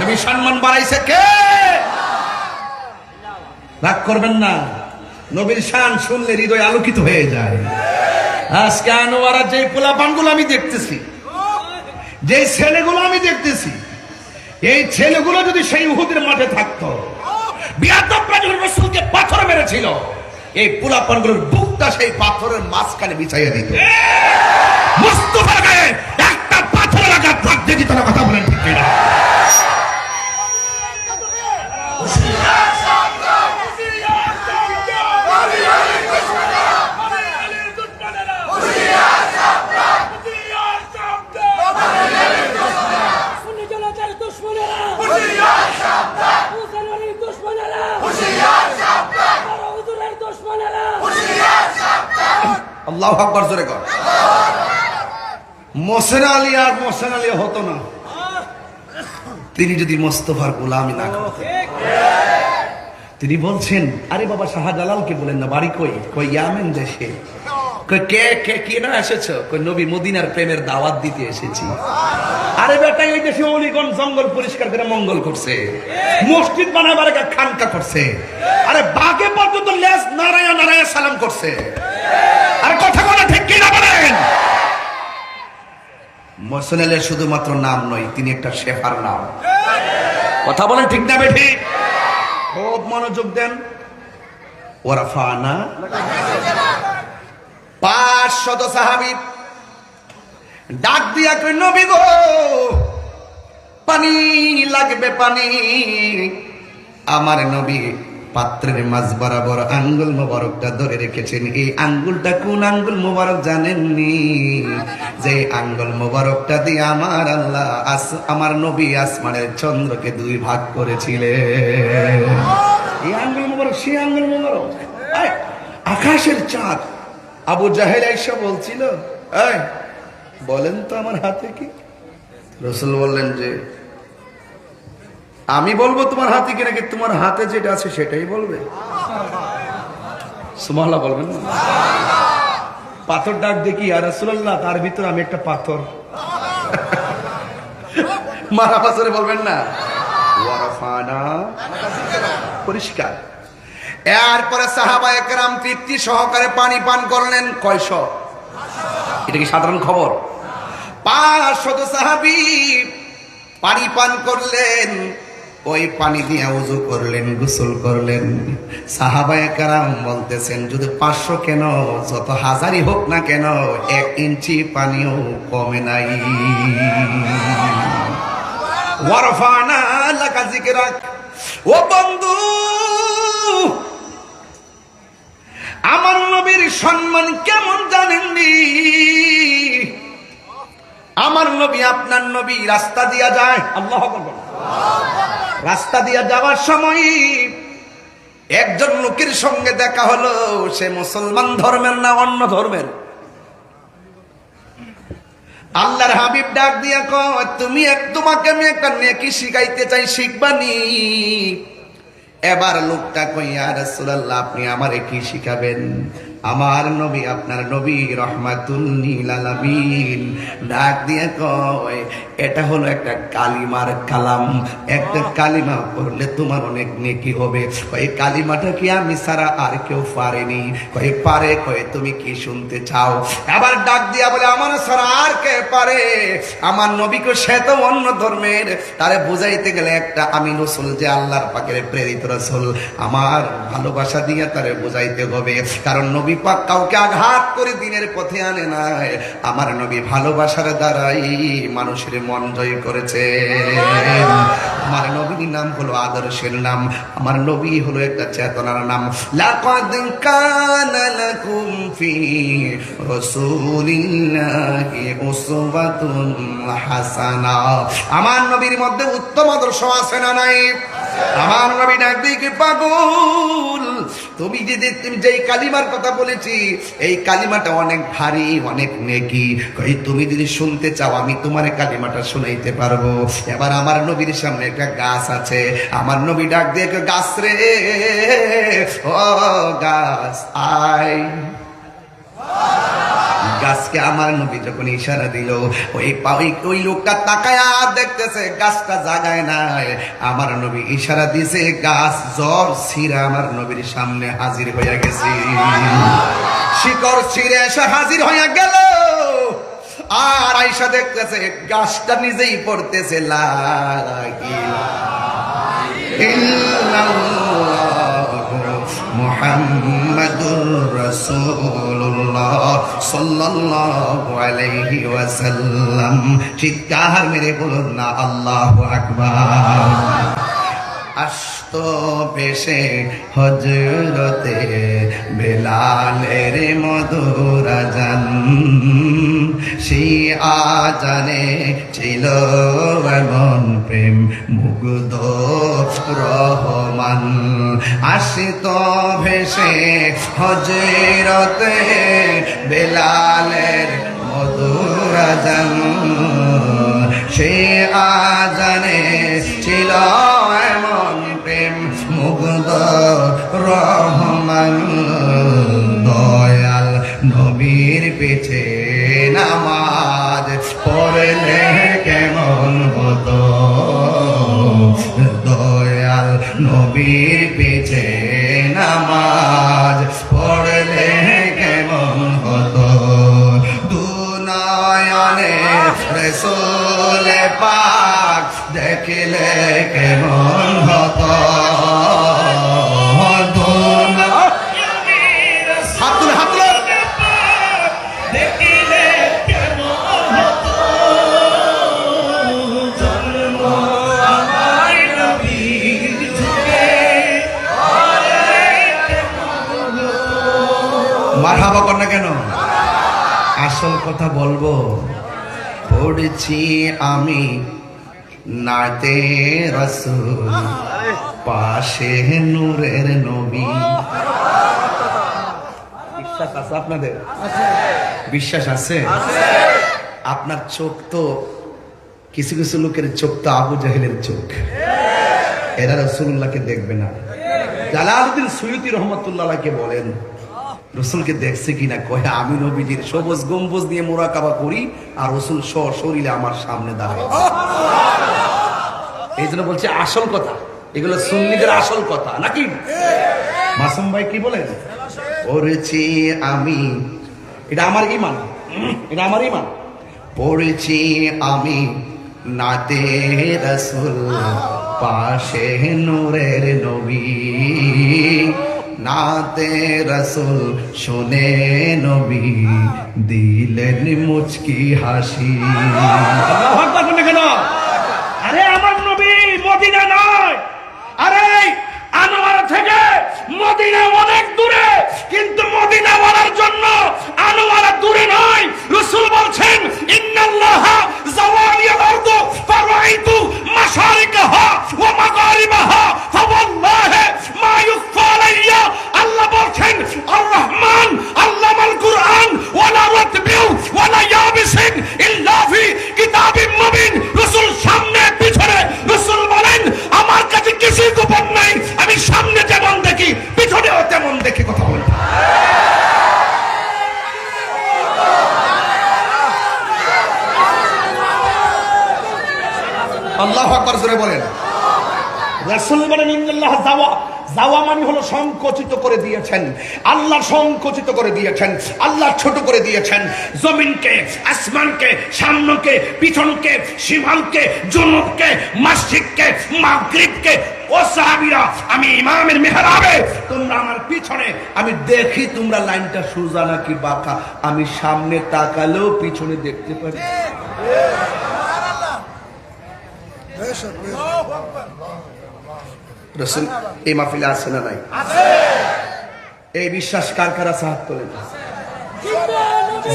নবী সম্মান বাড়াইছে কে? রাগ করবেন না, নবীর শান শুনলে হৃদয় আলোকিত হয়ে যায়। আজকে আনোয়ারা যে পোলাপানগুলো আমি দেখতেছি, যে ছেলেগুলো আমি দেখতেছি, এই ছেলেগুলো যদি সেই উহুদের মাঠে থাকতো, বিয়াদবরা যখন রাসূলকে পাথর মেরেছিল, এই পোলাপানগুলোর বুকটা সেই পাথরের মাঝখানে বিছাইয়া দিত। মুস্তাফার গায়ে একটা পাথরের আঘাত লাগতে দিত না। কথা বলেন ঠিক কিনা? আল্লাহু আকবার, জোরে কর। মোহসেন আলী আর মোহসেন আলী হতো না তিনি যদি মোস্তফার গোলামি না করতেন। তিনি বলছেন, আরে বাবা শাহজালালকে বলেন না, বাড়ি কই? কই ইয়ামেন দেশে। কই কে কে কে না এসেছো? কই নবী মদিনার প্রেমের দাওয়াত দিতে এসেছি। আরে বেটা, এই দেশে অলিগণ জঙ্গল পরিষ্কার করে মঙ্গল করছে, মসজিদ বানাবার একটা খানকা করছে, আরে বাগে পর্যন্ত লেজ নারায়া নারায়া সালাম করছে। আরে কথা বলা ঠিক কিনা বলেন? মোহসেন আলী শুধুমাত্র নাম নয়, তিনি একটা শেফার নাম। কথা বলেন ঠিক না বেঠি? খুব মনোযোগ দেন। ওয়ারাফানা, 500 সাহাবী ডাক দিয়া কই, নবী গো পানি লাগবে, পানি। আমার নবী পাত্রের মাঝ বরাবর আঙ্গুল মোবারকটা ধরে রেখেছেন। এই আঙ্গুলটা কোন আঙ্গুল মোবারক জানেননি? যে আঙ্গুল মোবারকটা দিয়ে আমার আল্লাহ আমার নবী আসমানের চন্দ্রকে 2 ভাগ করেছিলেন। এই আঙ্গুল মোবারক, সেই আঙ্গুল মোবারক। আকাশের চাঁদ। আবু জাহেল আয়েশা বলছিল, এই বলেন তো আমার হাতে কি? রাসূল বললেন যে আমি বলবো তোমার হাতে কি, নাকি তোমার হাতে যেটা আছে সেটাই বলবে? সুবহানাল্লাহ বলবেন না? পাথর ডাক দেখি, ইয়া রাসূলুল্লাহ তার ভিতর আমি একটা পাথর। মারা পাথরে বলবেন না? ওয়ারাফানা, পরিষ্কার। এরপরে সাহাবায়ে কেরাম তৃপ্তি সহকারে পানি পান করলেন। কয়শ? এটা কি সাধারণ খবর? 500 সাহাবী পানি পান করলেন। ওই পানি দিয়ে ওযু করলেন, গোসল করলেন। সাহাবায়ে কেরাম বলতেছেন, যদি 500 কেন, যত হাজারই হোক না কেন, 1 ইঞ্চি পানিও কমে নাই। ওয়ারফানা লাকা যিকরাক। ও বন্ধু, আমার নবীর সম্মান কেমন জানেননি? আমার নবী, আপনার নবী রাস্তা দিয়া যায়, আল্লাহু আকবার, রাস্তা দিয়া যাওয়ার সময় একজন লোকের সঙ্গে দেখা হলো। সে মুসলমান ধর্মের না অন্য ধর্মের। আল্লাহর হাবিব ডাক দিয়া কয়, তোমাকে আমি একটা নেকি শিখাইতে চাই, শিখবানি? এবার লোকটা কই, ইয়া রাসূলুল্লাহ আপনি আমারে কি শিখাবেন? আমার নবী, আপনার নবী রাহমাতুল লিল আলামিন ডাক দিয়ে কয়, এটা হলো একটা কালিমার কালাম। একটা কালিমা পড়লে তোমার অনেক নেকি হবে। ওই কালিমাটা কি আমি ছাড়া আর কেউ পারেনি? কয় পারে। কয় তুমি কি শুনতে চাও? আবার ডাক দিয়া বলে, আমার ছাড়া আর কে পারে? আমার নবীকে, সে তো অন্য ধর্মের, তারে বুঝাইতে গেলে একটা আমি রাসূল যে আল্লাহর পাকের প্রেরিত রাসূল, আমার ভালোবাসা দিয়ে তারে বুঝাইতে হবে। কারণ নবী পাক কাউকে আঘাত করে দিনের পথে আনে নাই। আমার নবী ভালোবাসার দ্বারাই মানুষের মন জয় করেছে। আমার নবীর নাম হলো আদর্শের নাম। আমার নবী হলো একটা চেতনার নাম। লাকাদ কানা লাকুম ফি রাসূলিল্লাহি উসওয়াতুন হাসানা। আমার নবীর মধ্যে উত্তম আদর্শ আছে না নাই? আমার নবী ডাক দিয়ে, পাগল তুমি যেই কালিমার কথা বলেছি এই কালিমাটা অনেক ভারী, অনেক নেকি। কই তুমি যদি শুনতে চাও আমি তোমার কালিমাটা শুনাইতে পারবো। এবার আমার নবীর সামনে একটা গাছ আছে, আমার নবী ডাক দিয়ে গাছ রে, ও গাছ আয়। গাছকে আমার নবী যখন ইশারা দিল, ওই লোকটা তাকায়া দেখতেছে গাছটা জাগায় নাই। আমার নবী ইশারা দিছে, গাছ জ্বর ছিঁড়ে আমার নবীর সামনে হাজির হইয়া গেছে। শিকড় ছিঁড়ে এসে হাজির হইয়া গেল, আর আইসা দেখতেছে গাছটা নিজেই পড়তেছে লা ইলাহা ইল্লাল্লাহু মুহাম্মাদুর রাসূলুল্লাহ সাল্লাল্লাহু আলাইহি ওয়াসাল্লাম। চিৎকার মেরে বলুন না আল্লাহু আকবার। আস্ত পেশে হজরতে বেলালের মধুর আজান, সেই আজানে ছিল এমন প্রেম মুগ্ধ রহমান। আসত ভেসে হজরতে বেলালের মধুর আজান, সে আজানে ছিল এমন প্রেম মুগ্ধ রহমান। দয়াল নবীর পিছে নামাজ পড়লে কেমন হতো, দয়াল নবীর পিছে নামাজ পড়লে কেমন হতো। দুনয়নে রাসূল পাক দেখলে কেমন হতো। মারহাবা কর না কেন? আসল কথা বলবো। পড়েছি আমি নাতে রাসূল, পাশে নূরের নবী। বিশ্বাস আছে আপনাদের? বিশ্বাস আছে? আপনার চোখ তো, কিছু কিছু লোকের চোখ তো আবু জাহেলের চোখ, এরা রাসূলুল্লাহকে দেখবে না। জালালউদ্দিন সুয়ুতী রহমতুল্লাহকে বলেন রসুলকে দেখছে কিনা, কয় আমি নবীজির সবুজ গম্বুজ দিয়ে মুরাকাবা করি আর রসুল সশরীরে আমার সামনে দাঁড়ায়। এই জন্য বলছে আসল কথা, এগুলো সুন্নিদের আসল কথা নাকি? মাসুম ভাই কি বলেন? পড়েছি আমি, এটা আমার ঈমান, এটা আমার ঈমান। পড়েছি আমি নাতে রাসূল, পাশে নূরের নবী। নাতে রাসূল শুনে নবী দিলেন মুচকি হাসি। আল্লাহু আকবার বলেন কেন? আরে আমার নবী মদিনা নয়, আরে আনোয়ারা থেকে মদিনা অনেক দূরে, কিন্তু মদিনা বলার জন্য আনোয়ারা দূরে নয়। রাসূল বলছেন ইন্নাল্লাহা যাওয়ালিয়াল আরদু ফারাইতু মাশারিকাহা ওয়া মাগারিবাহা ফাওয়াল্লাহি মা ইউখফা আলাইয়া। আল্লাহ বলছেন আর রহমান আল্লামাল কুরআন ওয়ালা রাতবিউ ওয়ালা ইয়াবিসিন ইল্লা ফি কিতাবিম মুবিন। রাসূল সামনে পিছনে, রাসূল বলেন আমার কাছে কিছু গোপন নাই, আমি সামনে যেমন দেখি পিছনেও তেমন দেখি। কথা বলেন আল্লাহু আকবার জোরে বলেন। রাসূল বলেন ইন্নাল্লাহ যাওয়া মানে হলো সংকুচিত করে দিয়েছেন, আল্লাহ সংকুচিত করে দিয়েছেন, আল্লাহ ছোট করে দিয়েছেন। জমিনকে, আসমানকে, সামনেকে, পিছনকে, শিমালকে, জুনুবকে, মাশরিককে, মাগরিবকে। ও সাহাবীরা, আমি ইমামের মেহরাবে, তোমরা আমার পিছনে, আমি দেখি তোমরা লাইনটা সোজা নাকি বাঁকা। আমি সামনে তাকালেও পিছনে দেখতে পারি। রাসূল এই মাহফিলে আছে না নাই? এই বিশ্বাস কার কার আছে? হাত তোলেন।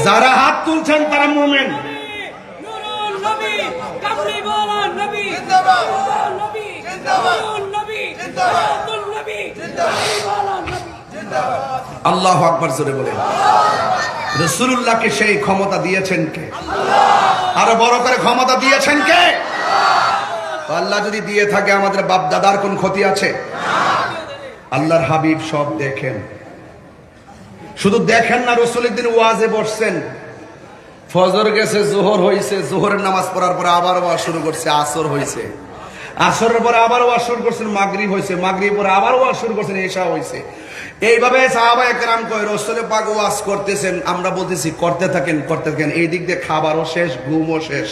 যারা হাত তুলছেন তারা মুমিন। নুরুন নবী, কামলিওয়ালা নবী, জিন্দাবাদ নবী, জিন্দাবাদ নবী, জিন্দাবাদ নবী, জিন্দাবাদ নবী। আল্লাহু আকবার জোরে বলেন। রাসূলুল্লাহকে সেই ক্ষমতা দিয়েছেন কে? আরো বড় করে ক্ষমতা দিয়েছেন কে? আল্লাহ যদি দিয়ে থাকে আমাদের বাপ দাদার কোন ক্ষতি আছে? আল্লাহর হাবিব সব দেখেন, শুধু দেখেন না, রাসূলের দিন ওয়াজে বসছেন, ফজর গেছে, জোহর হয়েছে, জোহরের নামাজ পড়ার পরে আবার ওয়াজ শুরু করছে, আসর হয়েছে, আসরের পরে আবার ওয়াজ শুরু করছেন, মাগরিব হয়েছে, মাগরিব পরে আবার ওয়াজ শুরু করছেন, এশা হয়েছে। এইভাবে সাহাবায়ে কেরাম কয় রাসূল পাক ওয়াজ করতেছেন, আমরা বলতেছি করতে থাকেন করতে থাকেন, এই দিক দিয়ে খাবারও শেষ, ঘুমও শেষ।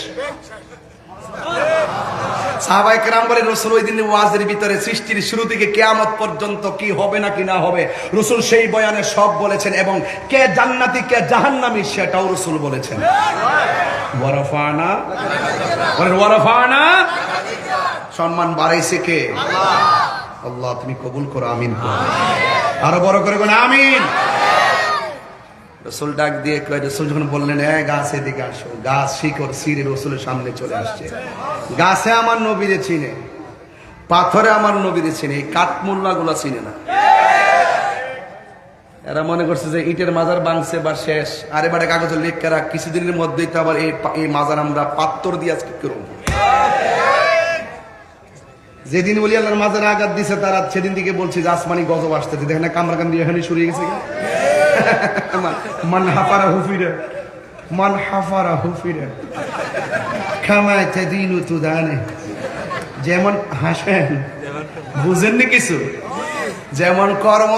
সাহাবায়ে কেরাম বলে রাসূল ওই দিন ওয়াজের ভিতরে সৃষ্টির শুরু থেকে কিয়ামত পর্যন্ত কি হবে না কি না হবে রাসূল সেই বয়ানে সব বলেছেন, এবং কে জান্নাতি কে জাহান্নামী সেটাও রাসূল বলেছেন। ওয়ারাফানা ওয়ারাফানা, সম্মান বাড়াইছে কে? আল্লাহ, তুমি কবুল করো, আমিন করো, আরো বড় করে বলেন আমিন। রাসূল ডাক দিয়ে কয়, রাসূল যখন বললেন গাছ এদিকে আসো, গাছ শিকড় ছিঁড়ে রাসূলের সামনে চলে আসছে। গাছে আমার নবীরে চিনে, পাথরে আমার নবীরে চিনে, এই কাঠমোল্লা গুলা চিনে না। এরা মনে করছে যে ইটের মাজার বাংছে বা শেষ, আরে বারে কাগজে লিখে রাখ, কিছুদিনের মধ্যেই তো আবার এই মাজার আমরা পাথর দিয়ে আজকে করব। যেদিন বলি আল্লাহর মাজারে আঘাত দিছে তারা সেদিন থেকে বলছে যে আসমানি গজব আসতেছে, দেখেন না কামরাকান্দি এখানে শুরু হয়ে গেছে। মান হাফারা হুফিরা, মান হাফারা হুফিরা খামায় তাদিনু তুদানে। যেমন হাসেন বুঝেননি কিছু, যেমন কর্ম,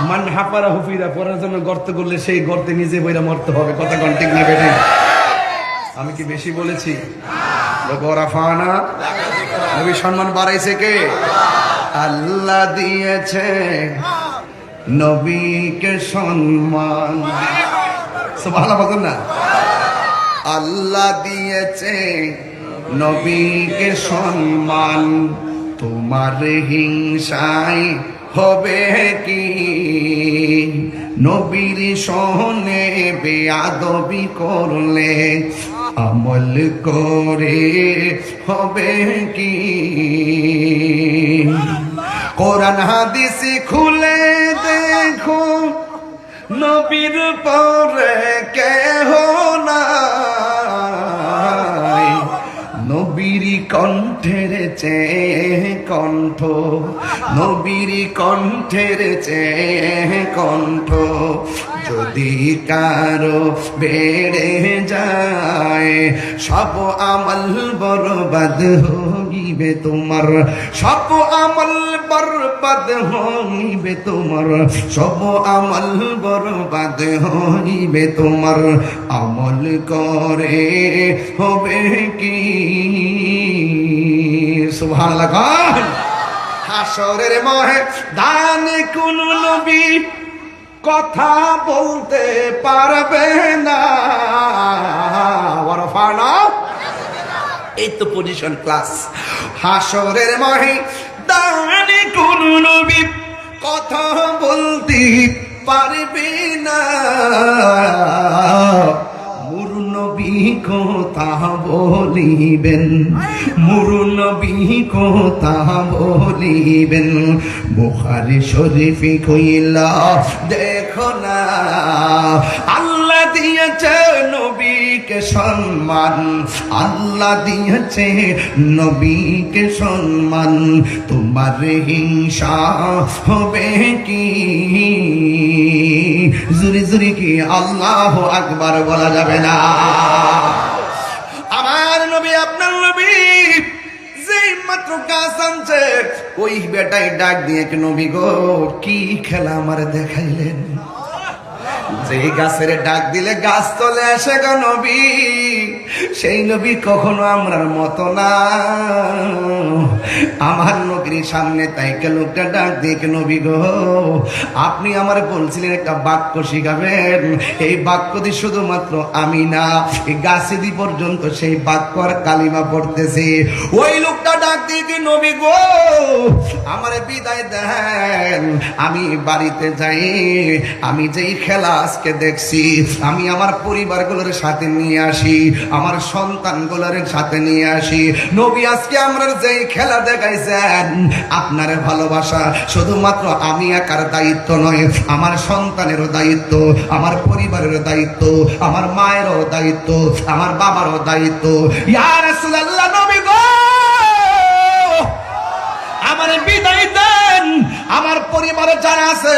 মান হাফারা হুফিরা, পরের জন্য গর্ত করলে সেই গর্তে নিজে বইরা মরতে হবে। কথা কোন ঠিক না বেঠিক? আমি কি বেশি বলেছি? গরাফানা, নবী সম্মান বাড়াইছে কে? আল্লাহ দিয়েছে নবীকে সম্মান। সুবহানাল্লাহ বলেন না? আল্লাহ দিয়েছে নবীকে সম্মান, তোমার হিংসায় হবে কি? নবীর সনে বেয়াদবি করলে আমল করে হবে কি? কোরআন হাদিস খুলে দেখো, নবীর পরে কেহ নাই, নবীর কণ্ঠের চেয়ে কণ্ঠ, নবীর কণ্ঠের চেয়ে কণ্ঠ যদি কারো বেড়ে যায়, সব আমল বরবাদ হইবে তোমার, সব আমল বরবাদ হইবে তোমার, সব আমল বরবাদ হইবে তোমার। আমল করে হবে কি? সুবহানাল্লাহ। হাসরের ময়দানে কোন নবী কথা বলতে পারবে না। এই তো পজিশন ক্লাস। হাসরের ময়দানে কোন নবী কথা বলতে পারবে না। মুরু নবী কথা বলিবেন, মুরু নবী কথা বলিবেন। বুখারী শরীফে কইলা দেখো না, আল্লাহ দিয়েছে নবীকে সম্মান, আল্লাহ দিয়েছে নবীকে সম্মান, তোমার হিংসা হবে কি? জুরি জুরি কি আল্লাহু আকবার বলা যাবে না? আমার নবী, আপনার নবী যেই মাত্র গাছ আনছে, ওই বেটাই ডাক দিয়ে নবী গো কি খেলা আমার দেখাইলেন। যে গাছের ডাক দিলে গাছ চলে আসে গো নবী, সেই নবী কখনো আমরার মতো না। আমার নবীর সামনে তাইকে লোকটা ডাক দিয়ে নবী গো আপনি আমার বলছিলেন একটা বাক্য শিখাবেন, এই বাক্যটি শুধুমাত্র আমি না, এই গাছেদি পর্যন্ত সেই বাক্যর কালিমা পড়তেছে। ওই লোকটা ডাক দিয়ে নবী গো আমারে বিদায় দেন, আমি বাড়িতে যাই, আমি যেই খেলা আজকে দেখছি আমি আমার পরিবারগুলোর সাথে নিয়ে আসি, আমার সন্তানগুলোর সাথে নিয়ে আসি। নবী আজকে আমরা যেই খেলা দেখাইছেন আপনার ভালোবাসা শুধুমাত্র আমি একার দায়িত্ব নয়, আমার সন্তানেরও দায়িত্ব, আমার পরিবারের দায়িত্ব, আমার মায়েরও দায়িত্ব, আমার বাবারও দায়িত্ব। ইয়া রাসূলুল্লাহ, নবী গো, আমার বিদায় দেন। আমার পরিবারে যারা আছে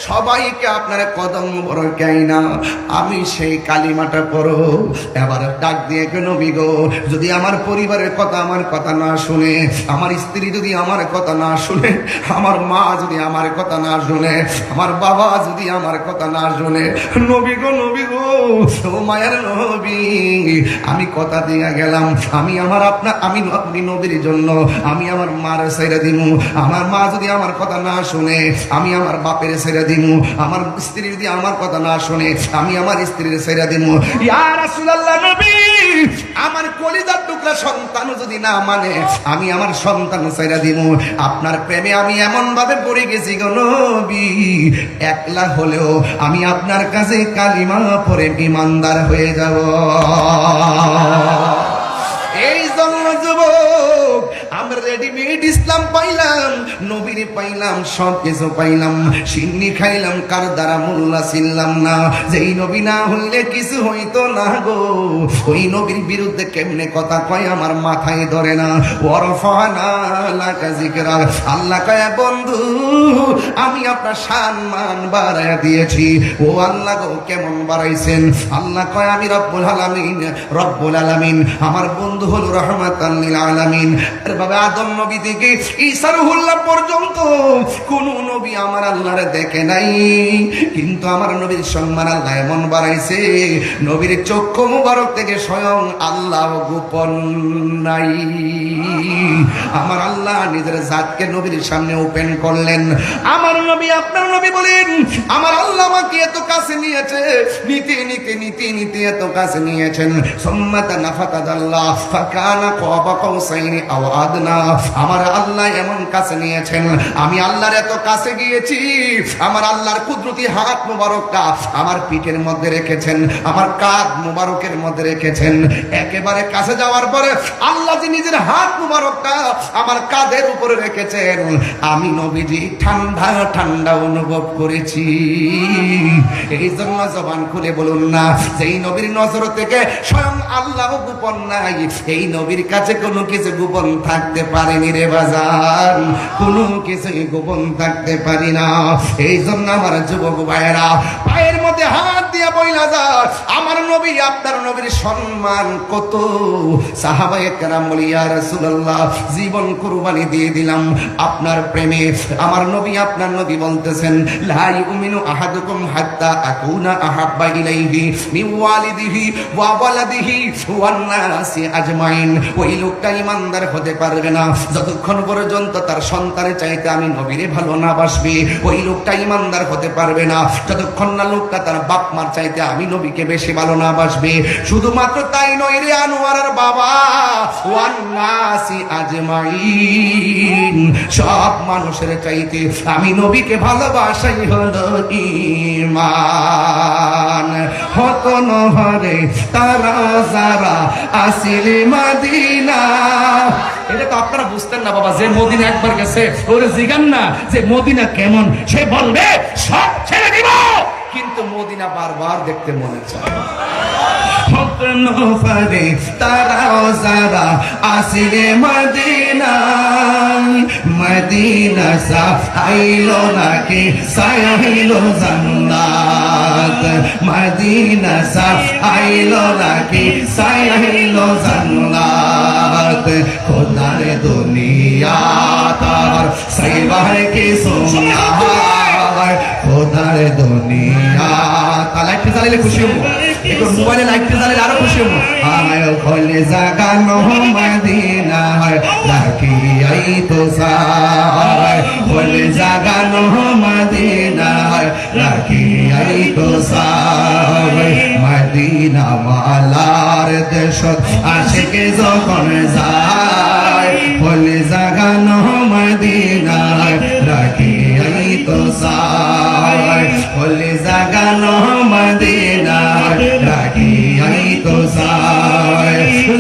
সবাইকে আপনার কদম মোবারকে না আমি সেই কালিমাটা পড়ো। এবার ডাক দিয়ে নবী গো, যদি আমার পরিবারের কথা আমার কথা না শুনে, আমার স্ত্রী যদি আমার কথা না শুনে, আমার মা যদি আমার কথা না শুনে, আমার বাবা যদি আমার কথা না শুনে, নবী গো, নবী গো, ও মায়ের নবী, আমি কথা দিয়ে গেলাম, আমি আমার আমি আপনি নবীর জন্য আমি আমার মার ছেড়ে দিমু। আমার মা যদি আমার কথা না শুনে, আমি আমার বাপের ছেড়ে দিমু। আমার স্ত্রী যদি আমার কথা না শুনে, আমি আমার স্ত্রীর ছেড়ে দিমু। ইয়া রাসূলুল্লাহ, নবী, আমার কলিজার টুকরা সন্তান যদি না মানে, আমি আমার সন্তান ছেড়ে দিমু। আপনার প্রেমে আমি এমন ভাবে পড়ে গেছি গো নবী, একলা হলেও আমি আপনার কাছে কালিমা পড়ে ঈমানদার হয়ে যাব। এই জন্য যুবক, আমরা রেডিমেড ইসলাম পাইলাম, নবীরে পাইলাম, সব কিছু পাইলাম, সিন্নি খাইলাম, কার দ্বারা মোল্লা ছিলাম না। যেই নবী না হইলে কিছু হইতো না গো, ওই নবীর বিরুদ্ধে কেমনে কথা কয় আমার মাথায় ধরে না। ওয়ারফানা লাকা যিকরা, আল্লাহ কয় বন্ধু আমি আপনার সম্মান বাড়ায়া দিয়েছি। ও আল্লাহ গো, কেমন বাড়াইছেন? আল্লাহ কয় আমি রব্বুল আলামিন, রব্বুল আলামিন, আমার বন্ধু হলো রহমাতাল লিল আলামিন। বাবা আদম নবী থেকে ঈসা রুহুল্লাহ পর্যন্ত কোন নবী আমার আল্লাহর দেখে নাই, কিন্তু আমার নবীর সম্মান আল্লাহ এমন বাড়াইছে, নবীর চক্ষু মুবারক থেকে স্বয়ং আল্লাহ গোপন নাই। আমার আল্লাহ নিজের জাতকে নবীর সামনে ওপেন করলেন। আমার নবী, আপনার নবী বলেন, আমার আল্লাহ আমাকে এত কাছে নিয়েছে, নিতে নিতে নিতে নিতে এত কাছে নিয়েছেন। সুম্মাতা নাফাতাদাল্লাহ ফাকানা কাবা কাউসাইনি আও আদনা। আমার আল্লাহ এমন কাছে নিয়েছেন, আমি আল্লাহর এত কাছে গিয়েছি, আমার আল্লাহর কুদরতি হাত মুবারকটা আমার পিঠের মধ্যে রেখেছেন, আমার কাঁধ মুবারকের মধ্যে রেখেছেন। একেবারে কাছে যাওয়ার পরে আল্লাহ যে নিজের হাত মুবারকটা আমার কাঁধের উপরে রেখেছেন, আমি নবীজি ঠান্ডা ঠান্ডা অনুভব করেছি। এই জন্য জবান খুলে বলুন না, যেই নবীর নজর থেকে স্বয়ং আল্লাহ গোপন নাই, এই নবীর কাছে কোনো কিছু গোপন থাকতে পারেনি রে বাজার, কোনো কিছুই গোপন থাকতে পারি না। এই জন্য আমার যুবক ভাইয়েরা, পায়ের মধ্যে হাত দিয়ে বইলা যায়, আমার নবী, আপনার নবীর সম্মান কত। সাহাবায়ে কেরাম বলি, ইয়া রাসূলুল্লাহ, জীবন কুরবানি দিয়ে দিলাম আপনার প্রেমে। আমার নবী, আপনার নবী বলতেছেন, লা ইউমিনু আহাদুকুম হাত্তা আকুনা আহাব্বা ইলাইহি মিন ওয়ালিদিহি ওয়া ওয়ালাদিহি ওয়ান নাসি আজমাইন। ওই লোকটা ইমানদার হতে পারবে না যতক্ষণ পর্যন্ত তার সন্তানের চাইতে আমি নবীরে ভালো না বাসবে। ওই লোকটা ইমানদার হতে পারবে না যতক্ষণ না লোকটা তার বাপ মার চাইতে আমি নবীকে বেশি ভালো না বাসবে। শুধুমাত্র তাই নয় রে আনোয়ারের বাবা, ওয়ান নাসি আজমাইন, সব মানুষের চাইতে আমি নবীকে ভালোবাসাই হলো ঈমান। হতো নহরে তারা যারা আসিলে মদিনা। এটা তো আপনারা বুঝতেন না বাবা, যে মদিনা একবার গেছে ওরে জিগান না যে মদিনা কেমন, সে বলবে সব ছেড়ে দিব, কিন্তু মদিনা বারবার দেখতে মনে চায়। তারাও যারা আসিলে মদিনা, মদিনা সাইল নাকি সাইল জান্নাত, মদিনা সাইল নাকি সাইল জান্নাত। খোদার দুনিয়া তার সাইবার কি সুন্নাত, খোদার দুনিয়া। তা লাইটটা জ্বালাইলে খুশি হবো, একটু মোবাইলে লাইটটা জ্বালাইলে আরো খুশি হবো। আয় খোলে জাগানো মদিনা রাখি আই তো সার, খোলে জাগানো মদিনা রাখি আই তো সার। মদিনা মালার দেশ আশিকে যখন যায়, খোলে জাগানো মদিনা রাখি আই তো সার, খোলে জাগানো মদিনা রাখি আই তো সার।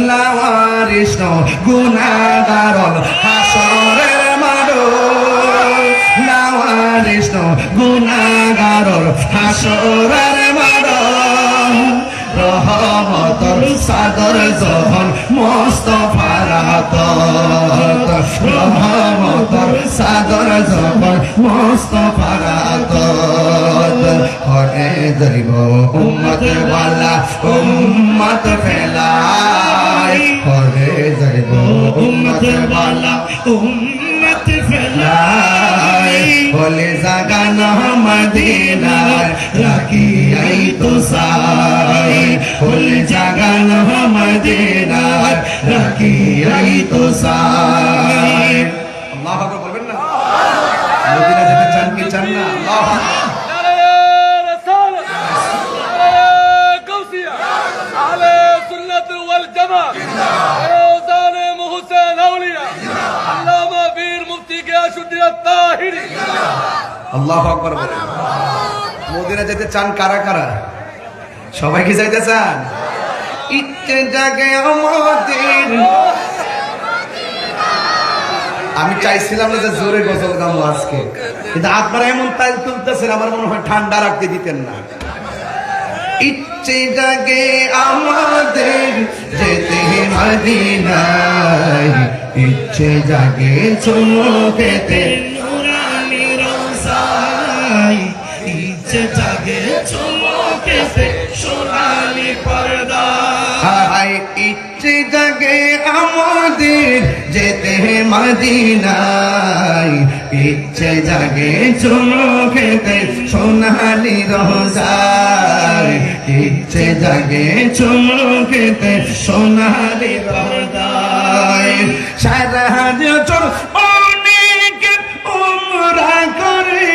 লাওয়ারিস গুনাহগার হাসরের মাঠ হাসরের ময়দান রহমতের সাগর যখন মুস্তাফার আতত রহমতের সাগর যখন মুস্তাফার আতত হরে যাইব উম্মত ওয়ালা উম্মত ফেলাই হরে যাইব উম্মত ওয়ালা উম্মত ফেলাই বলে জাগান মদিনার রাখিয়াই তো সাই বলে জাগান মদিনার রাখিয়াই তো সাই আল্লাহু আকবার বলবেন না মদিনা যেতে চান কি চান না আল্লাহু আকবার আল্লাহু আকবার বলেন মদিনা যেতে চান কারা কারা সবাই কি যাইতে চান ইচ্ছে জাগে আমাদের আমি চাইছিলাম না যে জোরে গজল গাবো আজকে কিন্তু আপনারা এমন তাল তুলতেছেন আমার মনে হয় ঠান্ডা রাখতে দিতেন না ইচ্ছে জাগে আমাদের যেতে মদিনায় ইচ্ছে জাগে চুমুকেতে নুরানি রওজায় ইচ্ছে জাগে চুমুকেতে সোনালি পর্দা হায় ইচ্ছে জাগে আমাদের যেতে মদিনায় ইচ্ছে জাগে চুমুকেতে সোনালি রওজায় ইচ্ছে জাগে চুমুকেতে সোনালি পর্দায় সারা বছর অনেক উমরা করে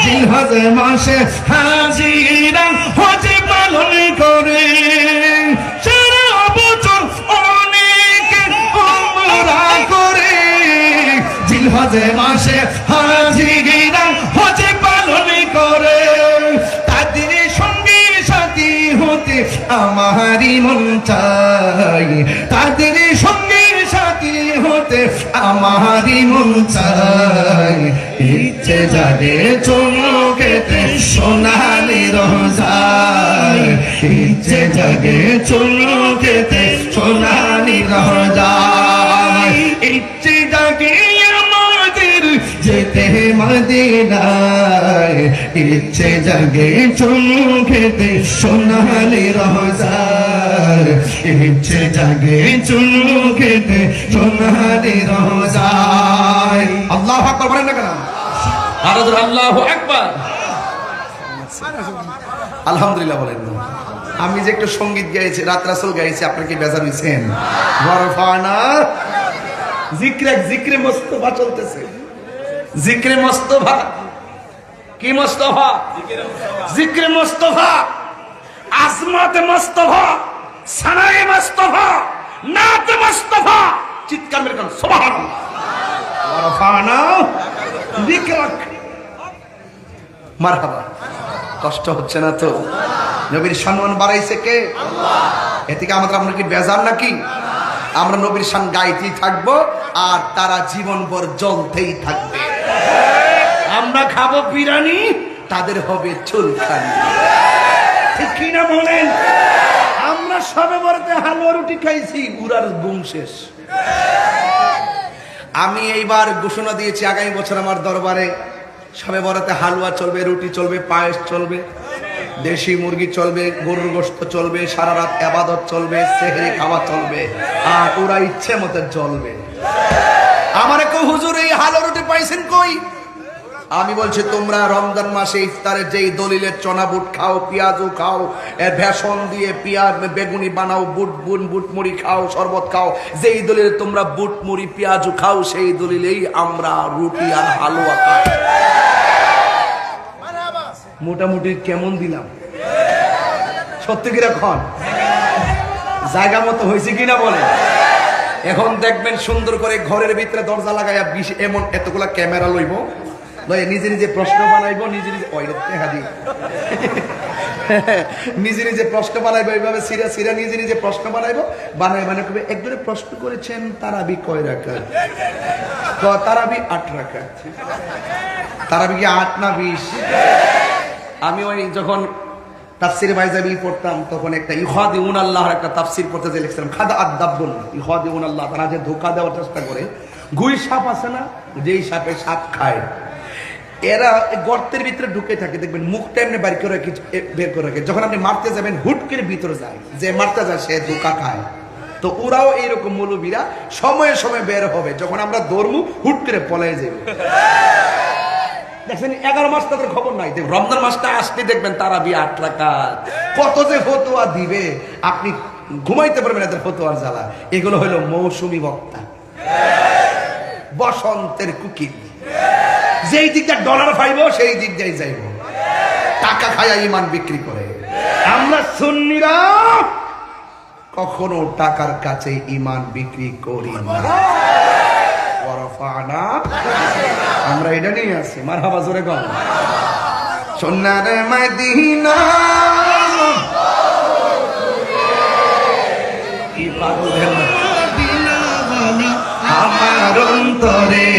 জিলহজ মাসে হাজিরা হজ পালন করে সারা বছর অনেক উমরা করে জিলহজ মাসে হাজিরা হজ পালন করে তাদের সঙ্গে সাথী হতে আমারই মন চাই তাদের সঙ্গে সাথী হতে আমারই মন চাই ইচ্ছে জাগে চুমুকেতে সোনালি রোজায় ইচ্ছে জাগে চুমুকেতে সোনালি রোজায় ইচ্ছে জাগে আমাদের যেতে মদিনায় ইচ্ছে জাগে চুমুকেতে সোনালি রোজায় ইচ্ছে জাগে চুমুকেতে সোনালি রোজায় আল্লাহু আকবার বলেন না কেন আরো জোরে আল্লাহু আকবার আলহামদুলিল্লাহ বলেন না আমি যে একটু সঙ্গীত গাইছি রাত রাসূল গাইছি আপনারা কি বেজার হইছেন ওয়ারফানা জিক্রে মুস্তাফা চলতেছে জিক্রে মুস্তাফা কি মুস্তাফা জিক্রে মুস্তাফা আজমত মুস্তাফা সানায়ে মুস্তাফা নাত মুস্তাফা চিৎকার মেরে কোন সুবহানাল্লাহ ওয়ারফানা জিকরাক মারহাবা কষ্ট হচ্ছে না তো নবীর সম্মান বাড়াইছে কে আল্লাহ এতে কি আমাদের আপনার কি বেজার নাকি আমরা নবীর শান গাইতেই থাকবো আর তারা জীবনভর জ্বলতেই থাকবে আমরা খাবো বিরিয়ানি তাদের হবে চুলকানি ঠিক কি না বলেন আমরা সবে বরাতে হালুয়া রুটি খাইছি উড়ার বুম শেষ আমি এইবার ঘোষণা দিয়েছি আগামী বছর আমার দরবারে সবে বরাতে হালুয়া চলবে রুটি চলবে পায়েস চলবে দেশি মুরগি চলবে গরুর গোশত চলবে সারা রাত ইবাদত চলবে সেহরি খাওয়া চলবে আর ওরা ইচ্ছে মতো চলবে আমারে কো হুজুর এই হালুয়া রুটি পাইছেন কই আমি বলছি তোমরা রমজান মাসে ইফতারে যেই দলিলের চনা বুট খাও পেঁয়াজু খাও এর বেসন দিয়ে পেঁয়াজ বেগুনি বানাও বুট মুড়ি খাও শরবত খাও যেই দলিলে তোমরা বুট মুড়ি পেঁয়াজু খাও সেই দলিলেই আমরা রুটি আর হালুয়া খাই মোটামুটি কেমন দিলাম সত্যি কি এখন জায়গা মতো হয়েছে কিনা বলে এখন দেখবেন সুন্দর করে ঘরের ভিতরে দরজা লাগাইয়া এমন এতগুলা ক্যামেরা লইব নিজে নিজে প্রশ্ন বানাইবো নিজে নিজে নিজে নিজে প্রশ্ন বানাইবো এইভাবে সিরা নিজে নিজে প্রশ্ন বানাইবো বানাই কবে একজনে প্রশ্ন করেছেন তারাবি কয় রাকাত তারাবি 8 রাকাত তারাবি কি 8 না 20 আমি ওই যখন তাফসিরে বাইজাবিল পড়তাম তখন একটা ইউখাদিউন আল্লাহর একটা তাফসির পড়তে যে লিখছিলাম খাদা আদাব্বুন ইউখাদিউন আল্লাহ, তারা যে ধোঁকা দেওয়ার চেষ্টা করে। গুই সাপ আছে না, যেই সাপে সাপ খায়, এরা গর্তের ভিতরে ঢুকে থাকে, দেখবেন মুখটা এমনি বের করে রাখে, যখন আপনি মারতে যাবেন হুট করে ভিতরে যায়, যে মারতে যায় সে ধোঁকা খায়। তো ওরাও এইরকম মৌলবীরা সময়ে সময়ে বের হবে, যখন আমরা দৌড়মু হুট করে পলায় যাই। দেখছেন 11 মাস তাদের খবর নাই, রমজান মাসটা আসতে দেখবেন তারা 8 রাকাত কত যে ফতোয়া দিবে, আপনি ঘুমাইতে পারবেন এদের ফতোয়ার জ্বালা। এগুলো হলো মৌসুমী বক্তা, বসন্তের কুকিল, যেই দিকটা ডলার পাইবো সেই দিক দিয়ে যাইব, টাকা খায়া ইমান বিক্রি করে। আমরা সুন্নিরা কখনো টাকার কাছে ইমান বিক্রি করি না। আমরা এটা নিয়ে আসছি, মারহাবা জোরে কর। সোনার মদিনা আমার অন্তরে,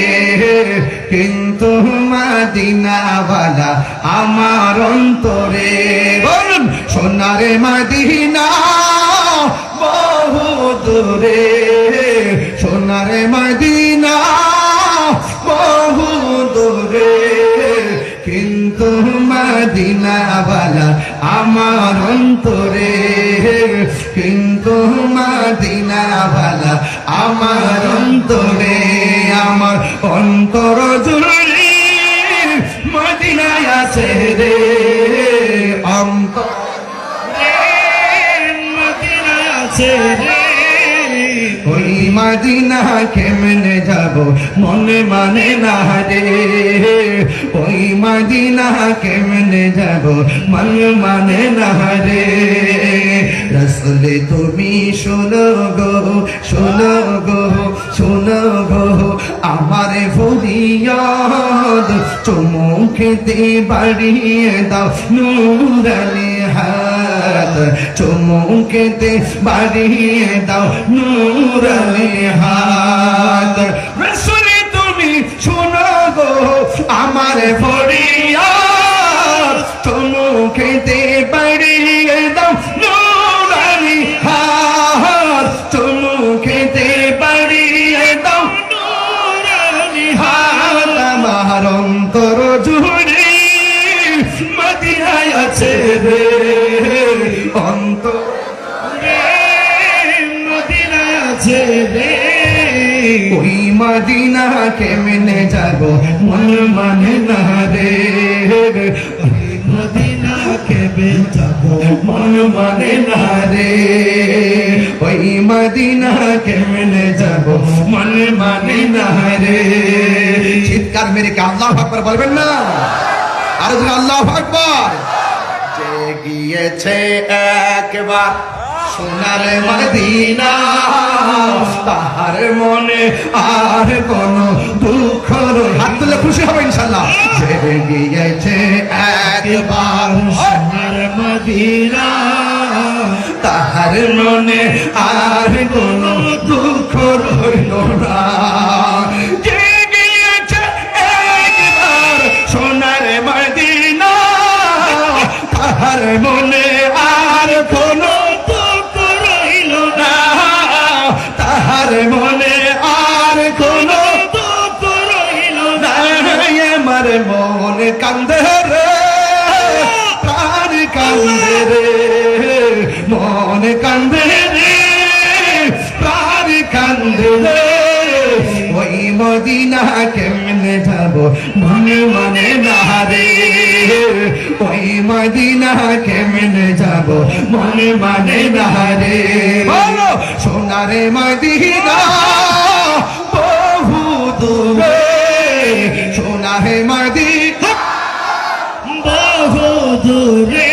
কিন্তু মদিনাওয়ালা আমার অন্তরে। বলুন সোনার মদিনা বহু দূরে, সোনার মদিনা বহু দূরে, কিন্তু মদিনাওয়ালা আমার অন্তরে, কিন্তু মদিনাওয়ালা আমার অন্তরে। আমার অন্তর জুড়ে মদিনায় আছে রে, অন্তর মদিনায় আছে রে। ওই মদিনা কেমনে যাব মনে মানে না রে, ওই মদিনা কেমনে যাব মন মানে না রে। রাসূল তুমি শোনো গো, শোনো গো, শোনো গো আমার ফরিয়াদ, চুমুকেতে বাড়িয়ে দাও নূরানি হাত, চুমুকেতে বাড়িয়ে দাও নূরানি হাত। রাসূল তুমি শোনো গো আমার ফরিয়াদ, চুমুকেতে বাড়িয়ে দাও নূরানি হাত, চুমুকেতে বাড়িয়ে দাও নূরানি হাত। আমার অন্তর জুড়ে মদিনায় আছে রে, অন্তরে মদিনায় আছে রে। ওই মদিনা কেমনে যাব মন মানে না রে, মদিনা কেমনে যাব মন মানে না রে, ওই মদিনা কেমনে যাব মন মানে না রে। চিৎকার মেরে কি আল্লাহু আকবার বলবেন না? আর আল্লাহু আকবার। যে গিয়েছে একবার সোনার মদিনা, তাহার মনে আর কোন দুঃখ রই। হাত তুলে খুশি হবে ইনশাআল্লাহ। যে গিয়েছে একবার সোনার মদিনা, তাহার মনে আর কোন দুঃখ রইল না। যে গিয়েছে একবার সোনার মদিনা, তাহার মনে আর কোন দুঃখ রইল না, তাহার মনে আর কোন দুঃখ রইল না। আমার মন কান্দে রে, প্রাণ কান্দে রে, মন কান্দে রে, প্রাণ কান্দে রে। ওই মদিনা কেমনে যাব মনে মানে না রে, ওই মদিনা কেমনে যাব মনে মানে না রে। বলো সোনারে মদিনা বহু দূরে, সোনারে মদিনা বহু দূরে,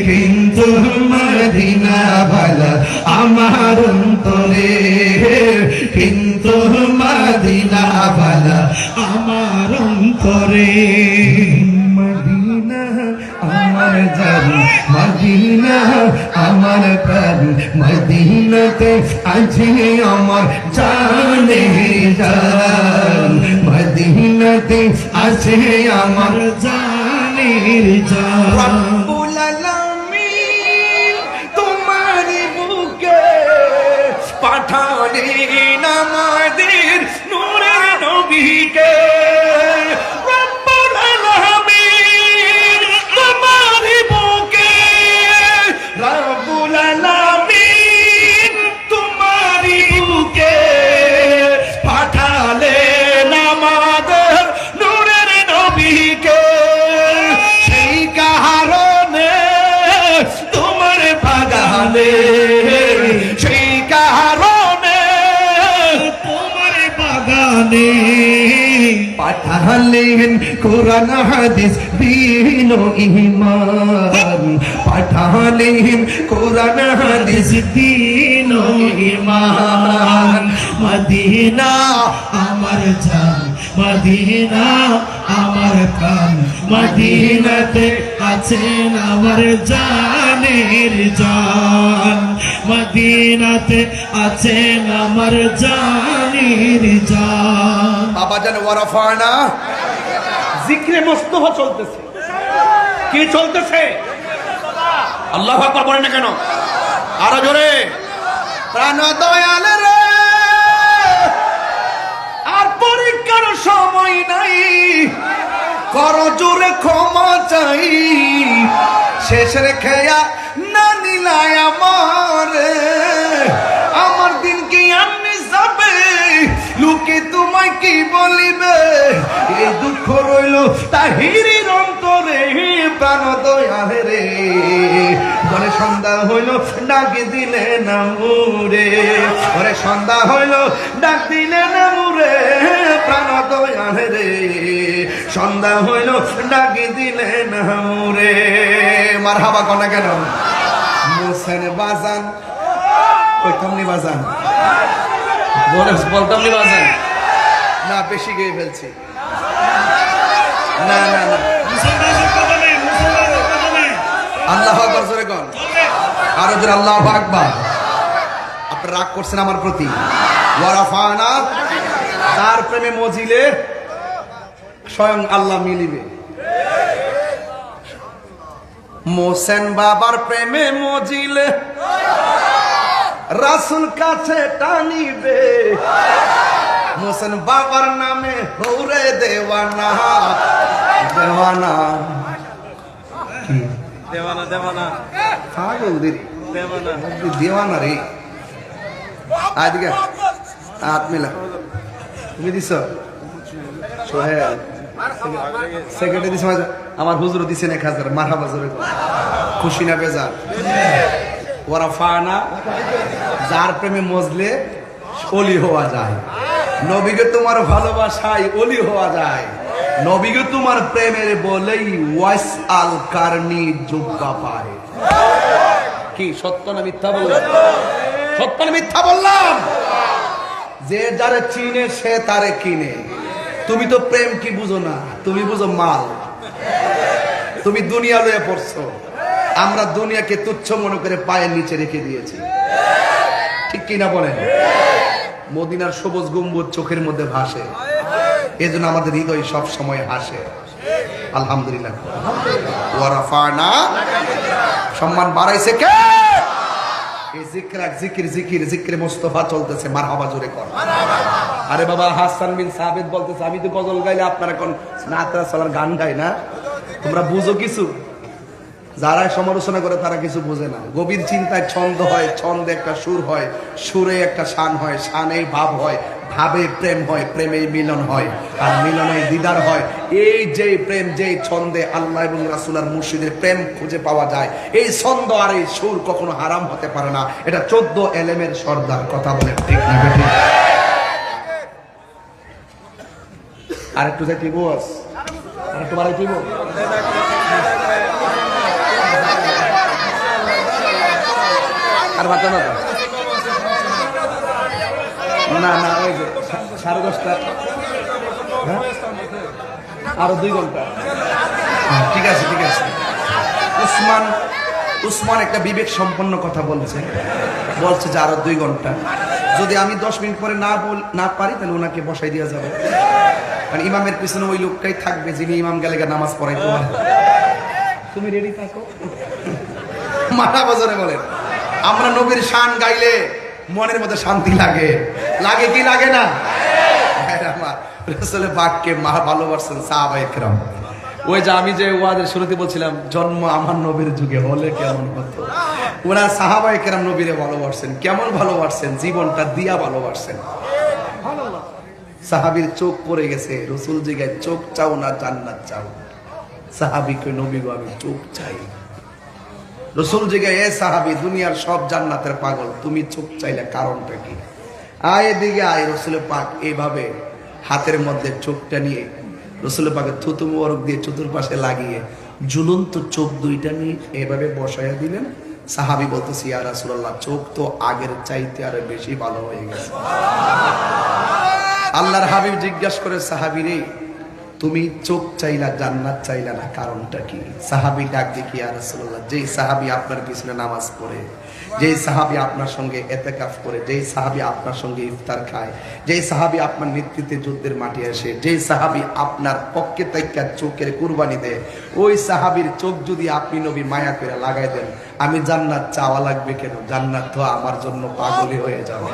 কিন্তু মদিনা ভালা আমার অন্তরে, কিন্তু মদিনা ভালা আমার অন্তরে। মদিনা আমার জান, মদিনা আমার প্রাণ, মদিনাতে আছে আমার জানে জান, মদিনাতে আছে আমার জানে জানের জান রব্বুল আলামিন তোমারই বুকে পাঠালেন আমাদের নূরের নবীকে। রব্বুল আলামিন তোমারই বুকে, রব্বুল আলামিন তোমারই বুকে পাঠালেন আমাদের নূরের নবীকে। সেই কারণে তোমার বাগানে, সেই কারণে তোমার বাগানে পাঠালেন কোরআন হাদিস দ্বীন ও ঈমান, পাঠালেন কোরআন হাদিস দিন ও ঈমান। মদিনা আমার জান, মদিনা আমার প্রাণ, মদিনাতে আছেন আমার জানের জান, মদিনাতে আছেন আমার জানের জান। বাবা জান ওয়ারাফানা জিক্রে মোস্তফা চলতেছে। কি চলতেছে? আল্লাহু আকবার বলেন না কেন? আরো জোরে। প্রাণ দয়াল রে, আর পরীক্ষার সময় নাই, কর জোরে ক্ষমা চাই, শেষ রেখেয়া না নিলাই আমার দিন কি এমনি যাবে, লোকে তোমায় কি বলিবে, এই দুঃখ রইল তাহিরির অন্তরে। প্রাণ দয়াল রে, বলে সন্ধ্যা হইল ডাক দিলে না মুরে, ওরে সন্ধ্যা হইল ডাক দিলে না মুরে। প্রাণ দয়াল রে, সন্ধ্যা হইল ডাক দিলে না মুরে। মারহাবা কোনা কেন? মোসেন বাজান কইতামনি বাজান, বলতামনি বাজান না, বেশি গেয়ে ফেলছি। না না না, আল্লাহু আকবার জোরে কোন, আরো জোরে আল্লাহু আকবার। আপনারা রাগ করছেন আমার প্রতি? ওয়ারাফানা, তার প্রেমে মজিলে স্বয়ং আল্লাহ মিলিবে। মোসেন বাবার প্রেমে মজিলে রাসূল কাছে টানিবে, মোসেন বাবার নামে হৌরে দেওয়ানা। দেওয়ানা কি? দেওয়ানা দেওয়ানা পাগল দিদি, দেওয়ানা দেওয়ানা রে। আজকে হাত মিলা, তুমি দিছ সোহেল সেক্রেটারি দিছে, আমার হুজুর দিছেন 1000। মারহাবা জোরে, খুশি না বেজার? ওয়ারাফানা, যার প্রেমে মজলে অলি হওয়া যায়। নবীকে তোমার ভালোবাসায় অলি হওয়া যায়। নবীকে তোমার প্রেমের বলেই ওয়াইস আল কারনি যোগ্যা পায়। কি সত্য না মিথ্যা বললাম? সত্য না মিথ্যা বললাম? যে যারে চিনে সে তারে কিনে। তুমি তো প্রেম কি বুঝো না, তুমি বুঝো মাল। তুমি দুনিয়া লয়ে পড়ছো, আমরা দুনিয়াকে তুচ্ছ মনে করে পায়ের নিচে রেখে দিয়েছি। ঠিক কিনা বলেন? মদিনার সবুজ গম্বুজ চোখের মধ্যে ভাসে, এজন্য আমাদের হৃদয় সব সময় হাসে। আলহামদুলিল্লাহ। ওয়ারাফানা, সম্মান বাড়াইছে কে? এই জিকির জিকির জিকির মুস্তাফা চলতেছে। মারহাবা জোরে কর। আরে বাবা, হাসান বিন সাবিত বলতেছে, আমি তো গজল গাইলে আপনারা কোন নাতরা সালার গান গাই না, তোমরা বুঝো কিছু? যারা সমালোচনা করে তারা কিছু বোঝে না। গভীর চিন্তায় ছন্দ হয়, ছন্দে একটা সুর হয়, সুরে একটা শান হয়, শানে ভাব হয়, ভাবে প্রেম হয়, প্রেমে মিলন হয়, আর মিলনে দিদার হয়। এই যে প্রেম, যে ছন্দে আল্লাহ এবং রাসূলের মুর্শিদের প্রেম খুঁজে পাওয়া যায়, এই ছন্দ আর এই সুর কখনো হারাম হতে পারে না। এটা 14 এলেমের সর্দার। কথা বলে ঠিক না বেঠিক? আর একটু যাইতে বস, আর একটু বাড়াইতে বস। আর বাতা না না না, ওই যে 10:30। হ্যাঁ, আরো 2 ঘন্টা। ঠিক আছে ঠিক আছে। উসমান একটা বিবেক সম্পন্ন কথা বলছে যে আরো 2 ঘন্টা। যদি আমি 10 মিনিট পরে না পারি তাহলে ওনাকে বসাই দেওয়া যাবে, কারণ ইমামের পিছনে ওই লোকটাই থাকবে যিনি ইমাম গেলে নামাজ পড়াইতে পারে। তুমি রেডি থাকো। মাথা বজরে বলেন, আমরা নবীর শান গাইলে মনের মধ্যে শান্তি লাগে, লাগে কি লাগে না? আমার রাসূলের পাককে ভালোবাসেন সাহাবায়ে কেরাম। ওই যে আমি যে ওয়াদের শুরুতে বলছিলাম জন্ম আমার নবীর যুগে হলে কেমন হতো, ওরা সাহাবায়ে কেরাম নবীরে ভালোবাসেন। কেমন ভালোবাসেন? জীবনটা দিয়া ভালোবাসেন। সাহাবীর চোখ পড়ে গেছে, রাসূল জিগায় চোখ চাও না জান্নাত চাও? সাহাবীকে নবী গো আমি চোখ চাই। রাসূল জিগায় এ সাহাবী দুনিয়ার সব জান্নাতের পাগল, তুমি চোখ চাইলে কারণটা কি? আয় এদিকে আয়। রাসূলের পাক এইভাবে হাতের মধ্যে চোখটা নিয়ে রাসূলের পাকের থুতু মোবারক দিয়ে চতুর্পাশে লাগিয়ে ঝুলন্ত চোখ দুইটা নিয়ে এভাবে বসাইয়া দিলেন। সাহাবী বলতেছে ইয়া রাসূলুল্লাহ চোখ তো আগের চাইতে আরো বেশি ভালো হয়ে গেছে। আল্লাহর হাবিব জিজ্ঞাসা করে সাহাবীরে তুমি চোখ চাইলা জান্নাত চাইলা না, কারণটা কি? সাহাবী ডাক দিয়ে ইয়া রাসূলুল্লাহ যেই সাহাবী আপনার পিছনে নামাজ পড়ে, যেই সাহাবী আপনার সঙ্গে ইতিকাফ করে, যেই সাহাবী আপনার সঙ্গে ইফতার খায়, যেই সাহাবী আপনার নেতৃত্বে যুদ্ধের মাঠে আসে, যেই সাহাবী আপনার পক্ষে তাইকা চোখের কুরবানি দেয়, ওই সাহাবীর চোখ যদি আপনি নবী মায়া করে লাগাই দেন, আমি জান্নাত চাওয়া লাগবে কেন? জান্নাত তো আমার জন্য পাগলই হয়ে যাবে।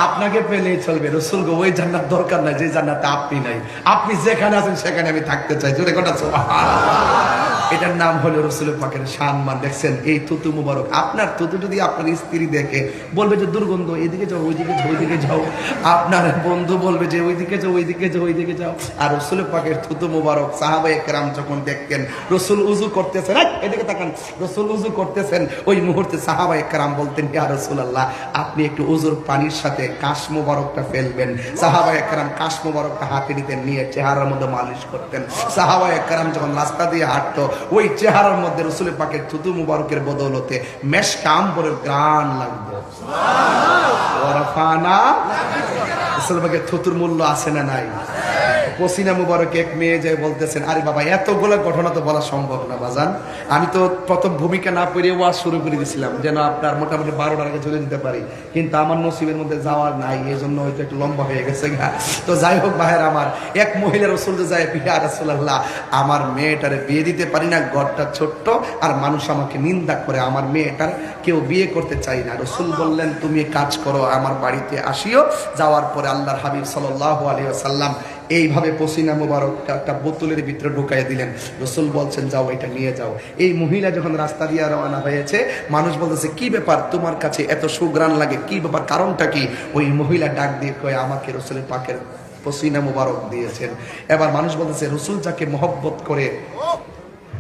আপনাকে পেলেই চলবে। রাসূল গো ওই জান্নাত দরকার নাই যে জান্নাতে আপনি নাই। আপনি যেখানে আছেন সেখানে আমি থাকতে চাই। জোরে কথা সুবহানাল্লাহ। এটার নাম হলো রাসূলের পাকের সম্মান। দেখছেন এই থুতু মুবারক, আপনার থুতু যদি আপনার স্ত্রী দেখে বলবে যে দুর্গন্ধ, এদিকে যাও ওইদিকে যাও ওইদিকে যাও। আপনার বন্ধু বলবে যে ওইদিকে যাও ওইদিকে যাও ওইদিকে যাও। আর রাসূলের পাকের থুতু মুবারক সাহাবায়ে কেরাম যখন দেখতেন রাসূল উযু করতেছেন, এদিকে তাকান, রাসূল উযু করতেছেন, ওই মুহূর্তে সাহাবায়ে কেরাম বলতেন ইয়া রাসূলুল্লাহ আপনি একটু উযুর পানির সাথে কাশ মুবারকটা ফেলবেন। সাহাবায়ে কেরাম কাশ মুবারকটা হাতে নিতেন, নিয়ে চেহারার মধ্যে মালিশ করতেন। সাহাবায়ে কেরাম যখন রাস্তা দিয়ে হাঁটতো ওই চেহারার মধ্যে রাসূলের পাকের থুতু মুবারকের বদৌলতে মেশক আম্বরের ঘ্রাণ লাগতো। ওয়ারাফানা রাসূলের পাকের থুতুর মূল্য আছে না নাই? পসিনা মুবারক এক মেয়ে যায় বলতেছেন আরে বাবা এতগুলো ঘটনা তো বলা সম্ভব না বাজান, আমি তো প্রথম ভূমিকা না পড়ে ওয়াজ শুরু করে দিয়েছিলাম যেন আপনার মোটামুটি 12টার আগে চলে যেতে পারি, কিন্তু আমার নসিবের মধ্যে যাওয়ার নাই, এই জন্য হয়তো একটু লম্বা হয়ে গেছে। তো যাই হোক ভাইয়ের আমার, এক মহিলা রাসূল যায় ইয়া রাসূলুল্লাহ আমার মেয়েটারে বিয়ে দিতে পারি না, ঘরটা ছোট্ট আর মানুষ আমাকে নিন্দা করে, আমার মেয়েটার কেউ বিয়ে করতে চাই না। রাসূল বললেন তুমি কাজ করো আমার বাড়িতে আসিও। যাওয়ার পরে আল্লাহর হাবিব সাল্লাল্লাহু আলাইহি ওয়াসাল্লাম এইভাবে পসিনা মুবারকটা একটা বোতলের ভিতরে ঢুকাই দিলেন। রাসূল বলছেন যাও এটা নিয়ে যাও। এই মহিলা যখন রাস্তা দিয়ে রওনা হয়েছে মানুষ বলতেছে কি ব্যাপার তোমার কাছে এত সুঘ্রাণ লাগে, কি ব্যাপার কারণটা কি? ওই মহিলা ডাক দিয়ে কয় আমাকে রাসূলের পাকের পসিনা মুবারক দিয়েছেন। এবার মানুষ বলতেছে রাসূল যাকে মহব্বত করে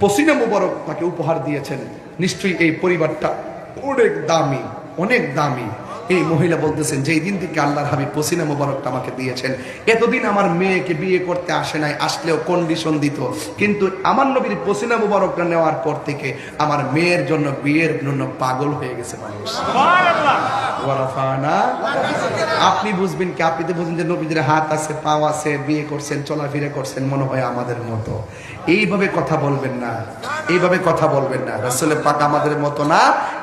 পসিনা মুবারক তাকে উপহার দিয়েছেন, নিশ্চয়ই এই পরিবারটা অনেক দামি অনেক দামি। এই মহিলা বলতেছেন যেই দিন থেকে আল্লাহর হাবিব পসিনা মুবারকটা আমাকে দিয়েছেন, এতদিন আমার মেয়েকে বিয়ে করতে আসে নাই, আসলেও কন্ডিশন দিত, কিন্তু আমার নবীর পসিনা মুবারকটা নেওয়ার পর থেকে আমার মেয়ের জন্য বিয়ের জন্য পাগল হয়ে গেছে মানুষ। আপনি বুঝবেন কি? আপনি তো বুঝবেন যে নবীদের হাত আছে পাও আছে, বিয়ে করছেন চলাফেরা করছেন মনে হয় আমাদের মতো। এইভাবে কথা বলবেন না, এইভাবে কথা বলবেন না। রাসূলের পাক আমাদের মতো না,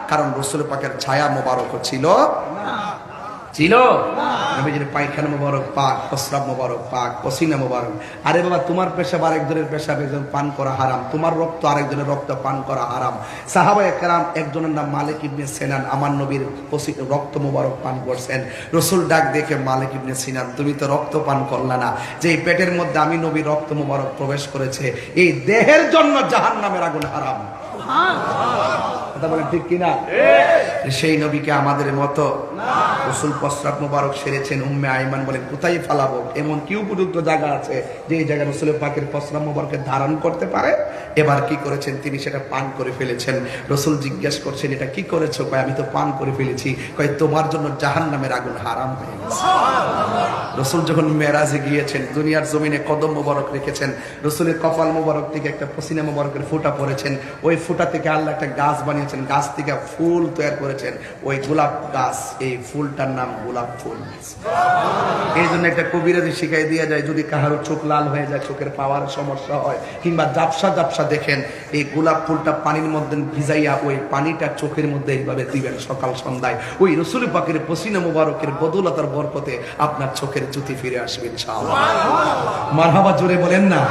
কারণ রাসূলের পাকের ছায়া মোবারক ছিল ছিল নবীজির পায়খানা মোবারক পাক, প্রস্রাব মোবারক পাক, পসিনা মোবারক। আরে বাবা তোমার পেশাব আরেকজনের পেশাব একজন পান করা হারাম, তোমার রক্ত আরেকজনের রক্ত পান করা হারাম। সাহাবায়ে কেরাম একজনের নাম মালিক ইবনে সিনান আমার নবীর রক্ত মোবারক পান করছেন। রাসূল ডাক দেখে মালিক ইবনে সিনান তুমি তো রক্ত পান করলা না, যে এই পেটের মধ্যে আমি নবীর রক্ত মোবারক প্রবেশ করেছে এই দেহের জন্য জাহান্নামের আগুন হারাম। কথা বলেন ঠিক কিনা? সেই নবীকে আমাদের মতো রাসূল প্রস্রাব মোবারক সেরেছেন। উম্মে আইমান বলেন কোথায় ফালাবো, এমন কি উপযুক্ত জায়গা আছে যে এই জায়গায় রাসূলের পাকের প্রস্রাব মোবারককে ধারণ করতে পারে? এবার কি করেছেন তিনি? সেটা পান করে ফেলেছেন। রাসূল জিজ্ঞাসা করছেন এটা কি করেছো? কয় আমি তো পান করে ফেলেছি। কয় তোমার জন্য জাহান্নামের আগুন হারাম হয়ে গেছে। রাসূল যখন মেরাজে গিয়েছেন দুনিয়ার জমিনে কদম মোবারক রেখেছেন, রাসূলের কপাল মোবারক থেকে একটা পসিনা মোবারকের ফোঁটা পড়েছেন, ওই ফোঁটা থেকে আল্লাহ একটা গাছ বানিয়েছেন, গাছ থেকে ফুল তৈরি করেছেন, ওই গোলাপ গাছ এই ফুলটার নাম গোলাপ ফুল। এই জন্য একটা কবিরাজি শিখাই দিয়ে যায়, যদি কাহারো চোখ লাল হয়ে যায়, চোখের পাওয়ার সমস্যা হয়, কিংবা জাপসা জাপসা দেখেন, এই গোলাপ ফুলটা পানির মধ্যে ভিজাইয়া ওই পানিটা চোখের মধ্যে এইভাবে দিবেন সকাল সন্ধ্যায়। ওই রসুল পাকের পসিনা মুবারকের বদৌলতার বরকতে আপনার চোখের জ্যোতি ফিরে আসবে ইনশাআল্লাহ। মারহাবা জোরে বলেন না।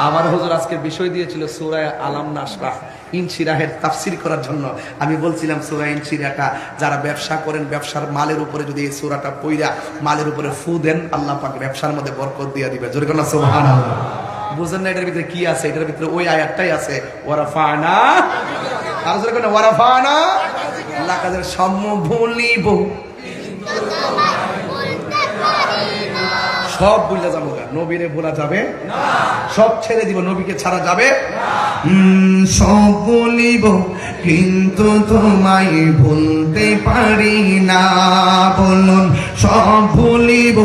আমার হুজুর আজকে বিষয় দিয়েছিল সূরা আলাম নাশরাহ ইনশিরাহের তাফসীর করার জন্য। আমি বলছিলাম সূরা ইনশিরাহটা যারা ব্যবসা করেন, ব্যবসার মালের উপরে যদি এই সূরাটা পড়া মালের উপরে ফু দেন, আল্লাহ পাক ব্যবসার মধ্যে বরকত দিয়ে দিবে। জোরে কোন সুবহানাল্লাহ। বুঝেন না এটার ভিতরে কি আছে? এটার ভিতরে ওই আয়াতটাই আছে, ওয়ারাফানা, আর জোরে কোন ওয়ারাফানা লাকাদের সম্ভুলিব, সব ভুলে যাবো, নবীরে ভোলা যাবে না, সব ছেড়ে দিব, নবীকে ছাড়া যাবে। সব বলিব কিন্তু তোমায় ভুলতে পারি না, বলুন সব ভুলিব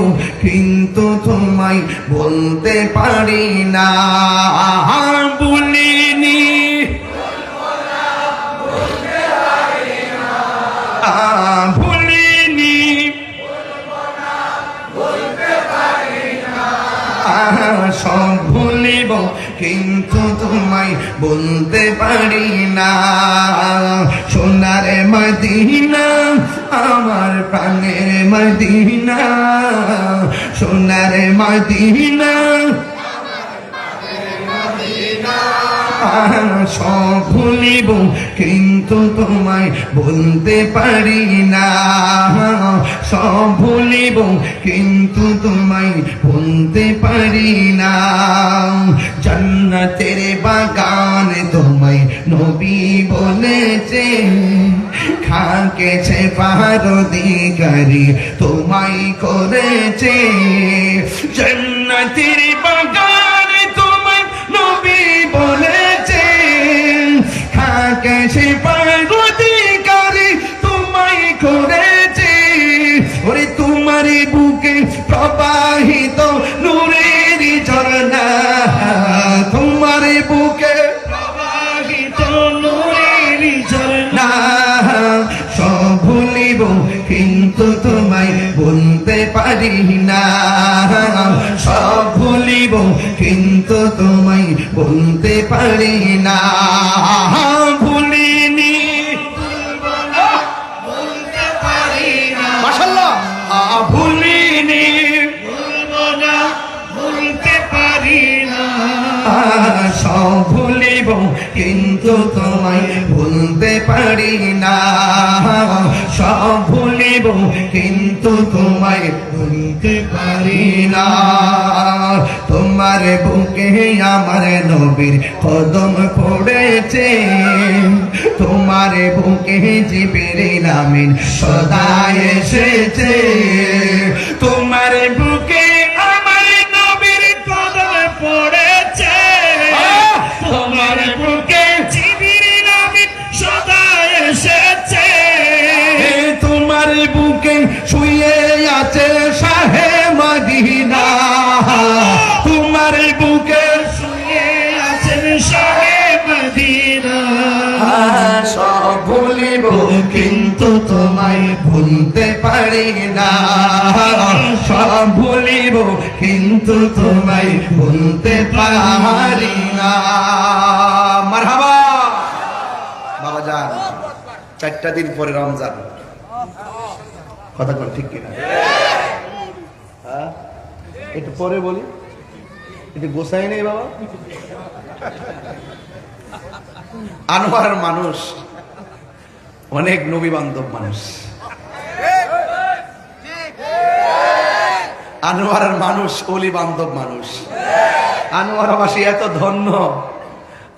কিন্তু তোমায় বলতে পারি না। বলিনি ভুলিনি সব ভুলিব কিন্তু তোমায় বলতে পারি না। সোনার মদিনা আমার প্রাণের মদিনা, সোনার মদিনা সব ভুলিব কিন্তু তোমায় বলতে পারি না, সব ভুলিব কিন্তু তোমায় বলতে পারি না। জান্নাতের বাগান তোমায় নবী বলেছে, খাকেছে পারদিগারি তোমায় করেছে। জান্নাতের বাগান তোমায় নবী বলেছে, খাকেছে পারদিগারি তোমায় করেছে। ওরে তোমার বুকে প্রবাহিত নূরের ঝরনা, তোমার বুকে প্রবাহিত নূরের ঝরনা। সব ভুলিব কিন্তু তোমায় বলতে পারি না, সব ভুলিব কিন্তু তোমায় বলতে পারি না। ভুলিনি বলতে পারি না, মাশাআল্লাহ। ভুলিনি ভুলবো না বলতে পারি না, সব ভুলিব কিন্তু তোমায় বলতে পারি না, সব ভুলিব কিন্তু তোমায় বলতে পারি না। তোমার বুকে আমার নবীর কদম পড়েছে, তোমার বুকে জিবরিল আমিন সদা এসেছে। তোমার বুকে আমার নবীর কদম পড়েছে, তোমার বুকে জিবরিল আমিন সদা এসেছে। তোমার বুকে শুয়ে আছে শাহে মদিনা, তোমার বুকে শুয়ে আছেন শাহে মদিনা। সব ভুলিব কিন্তু তোমায় ভুলতে পারি না, সব ভুলিব কিন্তু তোমায় ভুলতে পারি না। মারহাবা বাবা যান। 4টা দিন পরে রমজান, কথা কোন ঠিক কিনা? হ্যাঁ একটু পরে বলি, একটু গোসাই নেই বাবা। আনোয়ারের মানুষ অনেক নবী বান্ধব মানুষ, আনোয়ারের মানুষ অলি বান্ধব মানুষ। আনোয়ারবাসী এত ধন্য,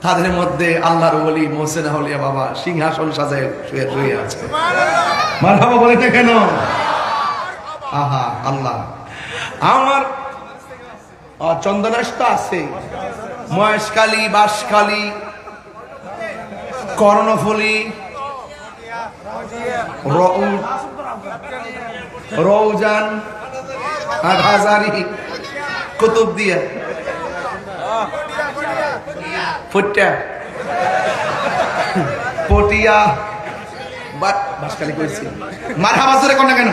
তাদের মধ্যে আল্লাহর ওলি মোহসেন আউলিয়া বাবা সিংহাসন সাজায় শুয়ে শুয়ে আছে। মারহাবা বলে না কেন? আহা আল্লাহ। আমার চন্দনাস তো আছে, মহেশখালী, বাঁশখালী, কর্ণফুলী, রৌজান, হাজারি, কুতুবদিয়া, ফুট্টা, পটিয়া, বাসখালী করেছি মারহাবা জোরে কোন না কেন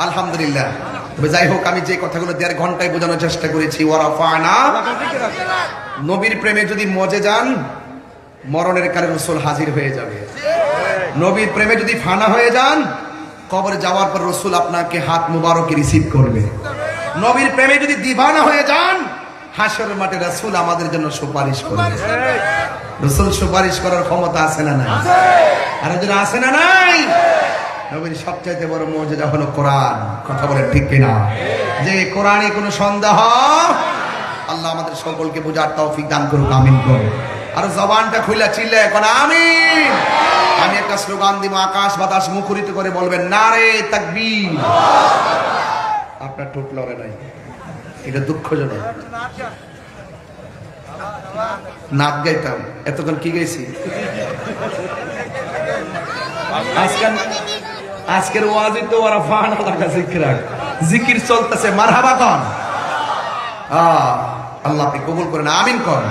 আলহামদুলিল্লাহ। তবে যাই হোক, আমি যে কথাগুলো 1.5 ঘন্টায় বোঝানোর চেষ্টা করেছি, ওয়ারাফানা, নবীর প্রেমে যদি মজে যান মরণের কালে রাসূল হাজির হয়ে যাবে। নবীর প্রেমে যদি ফানা হয়ে যান কবরে যাওয়ার পর রাসূল আপনাকে হাত মুবারকে রিসিভ করবে। নবীর প্রেমে যদি দিবানা হয়ে যান হাসরের মাঠে রাসূল আমাদের জন্য সুপারিশ করবে। রাসূল সুপারিশ করার ক্ষমতা আছে না নাই? আর যদি আছে না নাই? নবীর সবচাইতে বড় মুজিজা হলো কোরআন। কথা বলেন ঠিক কিনা? যে কোরআনে কোনো সন্দেহ, আল্লাহ আমাদের সকলকে বোঝার তৌফিক দান করুক, আমিন করুন। আর জবানটা খুলে চিল্লে এখন আমিন। আমি একটা স্লোগান দিব, আকাশ বাতাস মুখরিত করে বলবেন নারে তাকবীর। আপনার ঠোঁট লড়ে নাই, এটা দুঃখজনক। নাচ গাইতাম, এতক্ষণ কি গাইছি? আজকের ওয়াজি তো ওরা ফান লাগা জিকির চলতেছে, মারহাবা কোন? আল্লাহ আপনি কবুল করেন, আমিন কোন?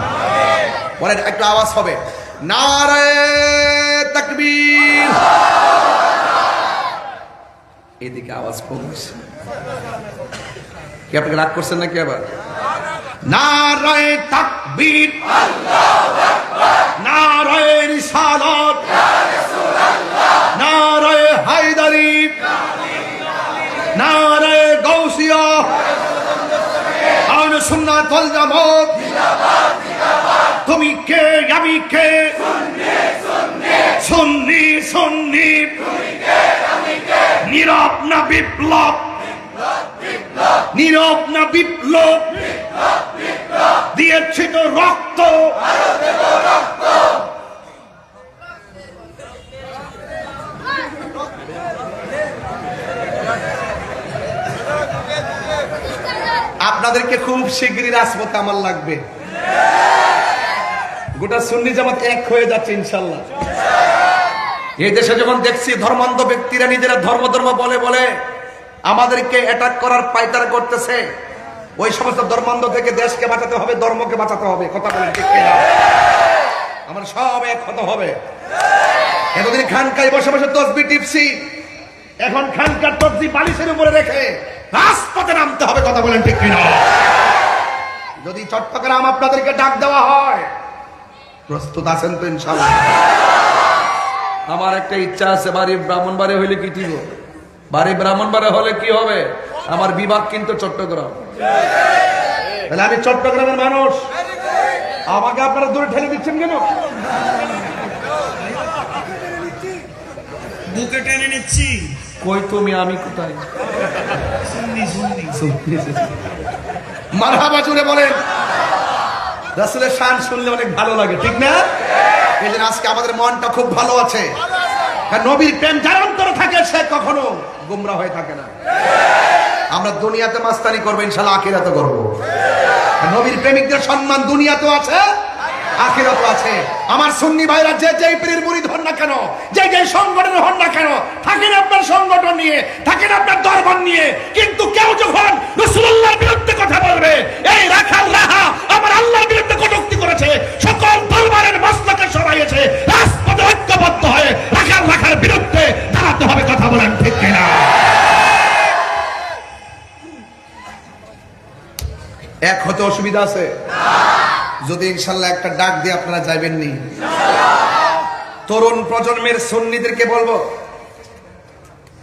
বলেন একটু আওয়াজ হবে, নারে তাকবীর। এদিকে আওয়াজ কমছে, কি আপনাকে রাগ করছেন নাকি আবার? নারে তাকবীর, আল্লাহু আকবার, নারে রিসালাত, ইয়া রাসূলুল্লাহ, নারে হায়দারি, নারে গাউসিয়া, আহলে সুন্নাত ওয়াল জামাত জিন্দাবাদ জিন্দাবাদ। তুমি কে আমি কে, সুন্নি সুন্নি, তুমি কে আমি কে, নীরব না বিপ্লব, নীরব না বিপ্লব, দিয়েছি তো রক্ত, আপনাদেরকে খুব শীঘ্রই রাজপথে আমার লাগবে। গোটা সুন্নি জামাত এক হয়ে যাচ্ছে ইনশাল্লাহ। এই দেশে যখন দেখছি ধর্মান্ধ ব্যক্তিরা নিজেরা ধর্ম বলে বলে আমাদেরকে অ্যাটাক করার পায়তারা করতেছে, ওই সমস্ত ধর্মান্ধ থেকে দেশকে বাঁচাতে হবে, ধর্মকে বাঁচাতে হবে। কথা বলেন ঠিক কিনা? আমার সব এক হতে হবে। এতদিন খানকায় বসে বসে তসবিহ টিপছি, এখন খানকার তসবিহ বালিশের উপরে রেখে রাজপথে নামতে হবে। কথা বলেন ঠিক কিনা? যদি চট্টগ্রাম আপনাদেরকে ডাক দেওয়া হয় প্রস্তুত আছেন তো ইনশাআল্লাহ? আমার একটা ইচ্ছা আছে, বাড়ি ব্রাহ্মণবাড়ি হইলে কি দিব, বাড়ি ব্রাহ্মণবাড়ি হলে কি হবে, আমার বিভাগ কিন্তু চট্টগ্রাম। তাহলে আমি চট্টগ্রামের মানুষ, আমাকে আপনারা দূরে ঠেলে দিচ্ছেন কেন? বুকে টেনে নিচ্ছি। কই তুমি, আমি কোথায়? মারহাবা জুড়ে বলেন। রাসূলের শান শুনলে অনেক ভালো লাগে, ঠিক না? এই জন্য আজকে আমাদের মনটা খুব ভালো আছে। নবীর প্রেম যার অন্তরে থাকে সে কখনো গোমরা হয়ে থাকে না। আমরা দুনিয়াতে মাস্তানি করবো, ইনশাআল্লাহ আখিরাতে করবো। নবীর প্রেমিকদের সম্মান দুনিয়াতেও আছে, আখিরাতেও আছে। আমার সুন্নি ভাইরা যে যেই পীরের মুরিদ হন না কেন, যে যে সংগঠন হন না কেন, থাকেন আপনার সংগঠন নিয়ে, থাকেন আপনার দরবার নিয়ে, কিন্তু কেউ যখন রাসূলুল্লাহর বিরুদ্ধে কথা বলবে, এই রাখাল রাহা আমার আল্লাহর বিরুদ্ধে কটূক্তি করেছে, সকল দরবারের মাসলাকে সবাই এসে রাজপথে ঐক্যবদ্ধ হয়ে রাখার বিরুদ্ধে দাঁড়াতে হবে। কথা বলেন ঠিক কিনা? এক হতে অসুবিধা আছে যদি ইনশাল্লাহ একটা ডাক দিয়ে আপনারা যাইবেন নি। তরুণ প্রজন্মের সুন্নিদেরকে বলবো,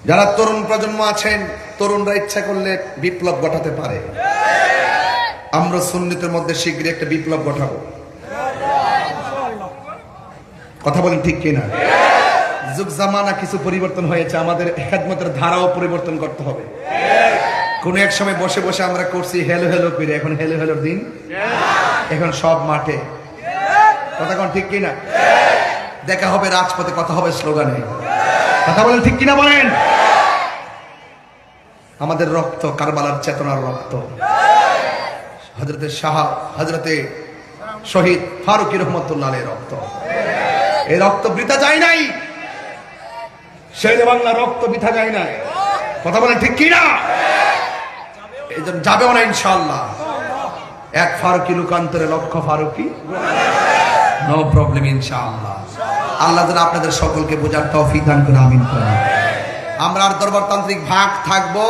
যারা তরুণ প্রজন্ম আছেন, তরুণরা ইচ্ছা করলে বিপ্লব ঘটাতে পারে। আমরা সুন্নিদের মধ্যে শীঘ্রই একটা বিপ্লব ঘটাবো। কথা বলেন ঠিক কিনা? যুগ জামানা কিছু পরিবর্তন হয়েছে, আমাদের খেদমতের ধারাও পরিবর্তন করতে হবে। কোন এক সময় বসে বসে আমরা করছি হেলো হেলো করে, এখন হেলো হেলোর দিন, এখন সব মাঠে। কথা কোন ঠিক কিনা? দেখা হবে রাজপথে, কথা হবে স্লোগানে। কথা বলেন ঠিক কিনা বলেন? আমাদের রক্ত কারবালার চেতনার রক্ত, হযরতে শহীদ ফারুকী রহমতুল্লাহ আলাইহির রক্ত। এই রক্ত বৃথা যায় নাই, শেরে বাংলা রক্ত বৃথা যায় নাই। কথা বলেন ঠিক কিনা? এই জন্য যাবেও না ইনশাআল্লাহ। এক ফারুকী লোকান্তরে লক্ষ ফারুকী, নো প্রবলেম ইনশাআল্লাহ। আল্লাহ যেন আপনাদের সকলকে বোঝার তৌফিক দান করে আমিন করেন। আমরা আর দরবারতান্ত্রিক ভাগ থাকবো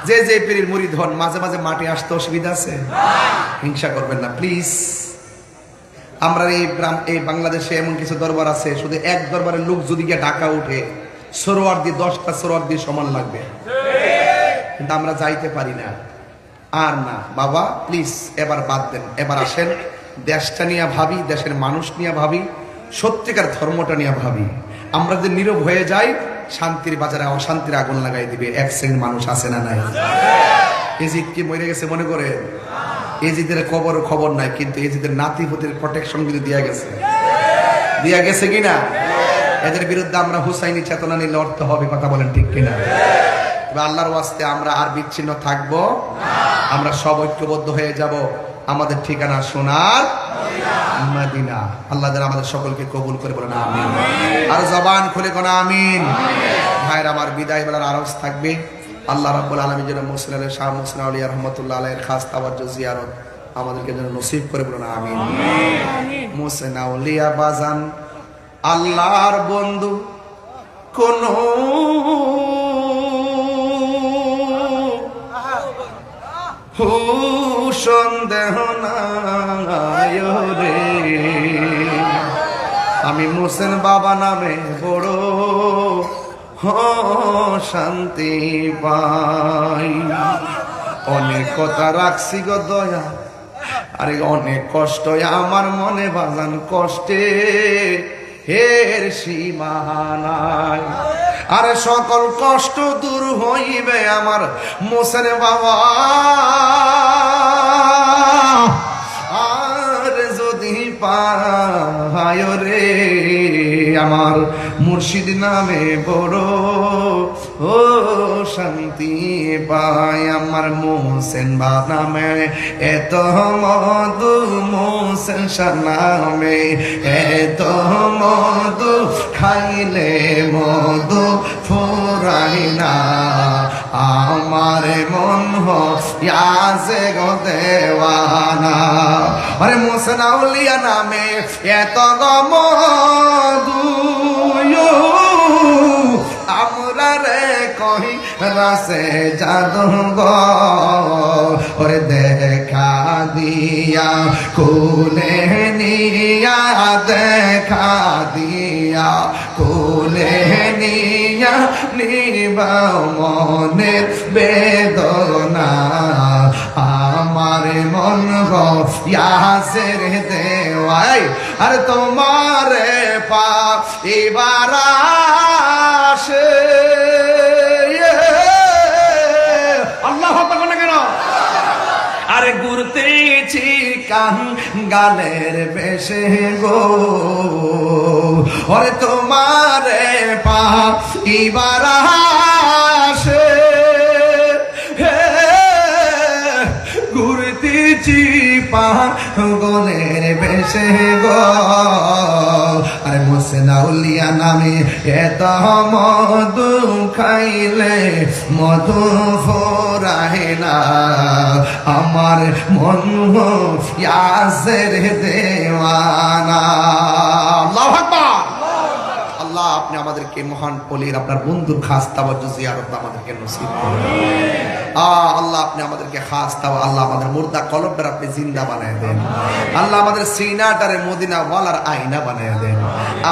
যে যে পীরের মুরিদ হন মাঝে মাঝে মাঠে আসতে অসুবিধা আছে? হিংসা করবেন না প্লিজ। আমরা এই বাংলাদেশে এমন কিছু দরবার আছে, শুধু এক দরবারের লোক যদি গিয়ে ঢাকা উঠে সরোয়ার দিয়ে 10টা সরোয়ার দিয়ে সমান লাগবে, কিন্তু আমরা যাইতে পারি না। আর না বাবা প্লিজ, এবার বাদ দেন। এবার আসেন দেশটা নিয়ে ভাবি, দেশের মানুষ নিয়ে ভাবি, সত্যিকার ধর্মটা নিয়ে ভাবি। আমরা যে নীরব হয়ে যাই, শান্তির বাজারে অশান্তির আগুন লাগাই দিবে এক শ্রেণীর মানুষ আছে না নাই? এজিদ কি মরে গেছে মনে করে? এজিদের খবর নাই, কিন্তু এজিদের নাতিপুতির প্রটেকশন কিন্তু দিয়া গেছে কিনা? এদের বিরুদ্ধে আমরা হুসাইনি চেতনা নিয়ে লড়তে হবে, কথা বলেন ঠিক কিনা? আল্লাহর ওয়াস্তে আমরা আর বিচ্ছিন্ন থাকবো, আমরা সব ঐক্যবদ্ধ হয়ে যাব। আমাদের ঠিকানা সোনার মদিনা। আল্লাহ যেন আমাদের সকলকে কবুল করে বলেন আমিন। আর জবান খুলে কোন আমিন। ভাইয়ের আমার বিদায় বেলার আরজ থাকবে। আল্লাহ রাব্বুল আলামিন যেন মুহসিন আলী শাহ মুহসিন আউলিয়া রাহমাতুল্লাহ আলাইহির খাস তাওয়াজ্জুহ জিয়ারত আমাদেরকে যেন নসিব করে বলেন আমিন। মুহসিন আউলিয়া বাজান আল্লাহর বন্ধু, কোন সন্দেহ নাই রে, আমি মুহসিন বাবা নামে বড় শান্তি পাই। অনেক কথা রাখছি গো দয়া, আরে অনেক কষ্ট আমার মনে বাজান, কষ্টে হের সীমা নাই। আরে সকল কষ্ট দূর হইবে আমার মুহসিন বাবা, আর যদি পায় রে আমার মুর্শিদ নামে বড় শান্তি পায়। আমার মুহসিন বাবা নামে এত মধু, মুহসিন শাহ নামে এত মধু, খাইলে মধু ফুরাই না। আমার মন হইয়াছে গো দেওয়ানা, আরে মুহসিন আউলিয়া নামে এত গো মধু, আমরা রে কহি রাসে জাদু গো, ওরে দেখা দিয়া কোলে নিয়া, দেখা দিয়া কোলে নিয়া, নিবা মনের বেদনা। আমার মন গিয়াছে রে দেওয়াই, আর তোমারে পা এবার আসে। আল্লাহ আকবার না কেন? আরে ঘুরতেছি গালের বেশে গো, ওরে তোমারে পা এবার আসে। ঘুরতেছি পাগলের বেশে গো, আরে মুহসিন আউলিয়া নামে এত মধু, খাইলে মধু ফুরায় না। আমার মন ইয়াসের দেওয়ানা। আল্লাহু আকবার। আল্লাহ আপনি আমাদেরকে মহান ওলির আপনার বন্ধুর খাস তাওয়াজ্জুহ জিয়ারত আমাদেরকে নসিব করুন। আল্লাহ আপনি আমাদেরকে খাস তাওয়া, আল্লাহ আমাদের মুর্দা কলবটা আপনি জিন্দা বানায় দেন। আল্লাহ আমাদের সিনাটারে মদিনা ওয়ালার আয়না বানায় দেন।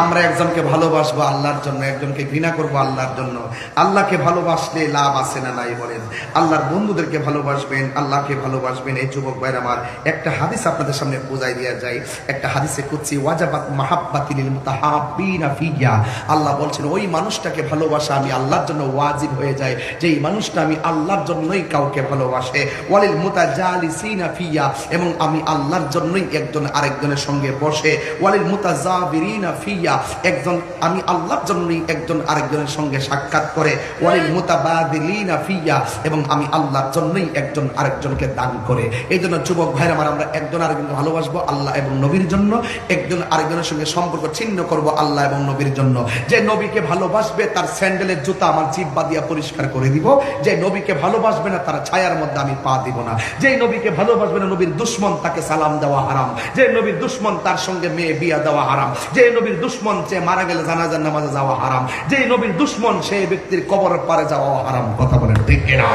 আমরা একজনকে ভালোবাসবো আল্লাহর জন্য, একজনকে ঘৃণা করবো আল্লাহর জন্য। আল্লাহকে ভালোবাসলে লাভ আছে না নাই বলেন? আল্লাহর বন্ধুদেরকে ভালোবাসবেন, আল্লাহকে ভালোবাসবেন। এই যুবক ভাইরা আমার একটা হাদিস আপনাদের সামনে বোঝাই দেওয়া যায়। একটা হাদিসে কুদসি, ওয়াজাবাত মাহাব্বাতি লিল মুতাহাব্বিনা ফিয়া। আল্লাহ বলছেন ওই মানুষটাকে ভালোবাসা আমি আল্লাহর জন্য ওয়াজিব হয়ে যায়, যেই মানুষটা আমি আল্লাহর জন্যই কাউকে ভালোবাসে। ওয়ালিল মুতাজালিসিনা ফিয়া, এবং আমি আল্লাহর জন্যই একজন আরেকজনের সঙ্গে বসে। ওয়ালিল মুতাজাবিরিনা ফিয়া, একজন আমি আল্লাহর জন্যই একজন আরেকজনের সঙ্গে সাক্ষাৎ করে। ওয়ালিল মুতাবাদিলিনা ফিয়া, এবং আমি আল্লাহর জন্যই একজন আরেকজনকে দান করে। এই জন্য যুবক ভাইরা আমার, আমরা একজন আরেকজনকে ভালোবাসবো আল্লাহ এবং নবীর জন্য, একজন আরেকজনের সঙ্গে সম্পর্ক ছিন্ন করব আল্লাহ এবং নবীর জন্য। যে নবীকে ভালোবাসবে তার স্যান্ডেলের জুতা আমার জিহ্বা দিয়া পরিষ্কার করে দিব, যে নবীকে ভালোবাসবে না তার ছায়ার মধ্যে আমি পা দিব না, যে নবীকে ভালোবাসবে না নবীর দুশ্মন তাকে সালাম দেওয়া হারাম, যে নবীর দুশ্মন তার সঙ্গে মেয়ে বিয়া দেওয়া হারাম, যে নবীর দুশ্মন যে মারা গেলে জানাজার নামাজে যাওয়া হারাম, যে নবীর দুশ্মন সেই ব্যক্তির কবরের পারে যাওয়া হারাম। কথা বলেন ঠিক কিনা?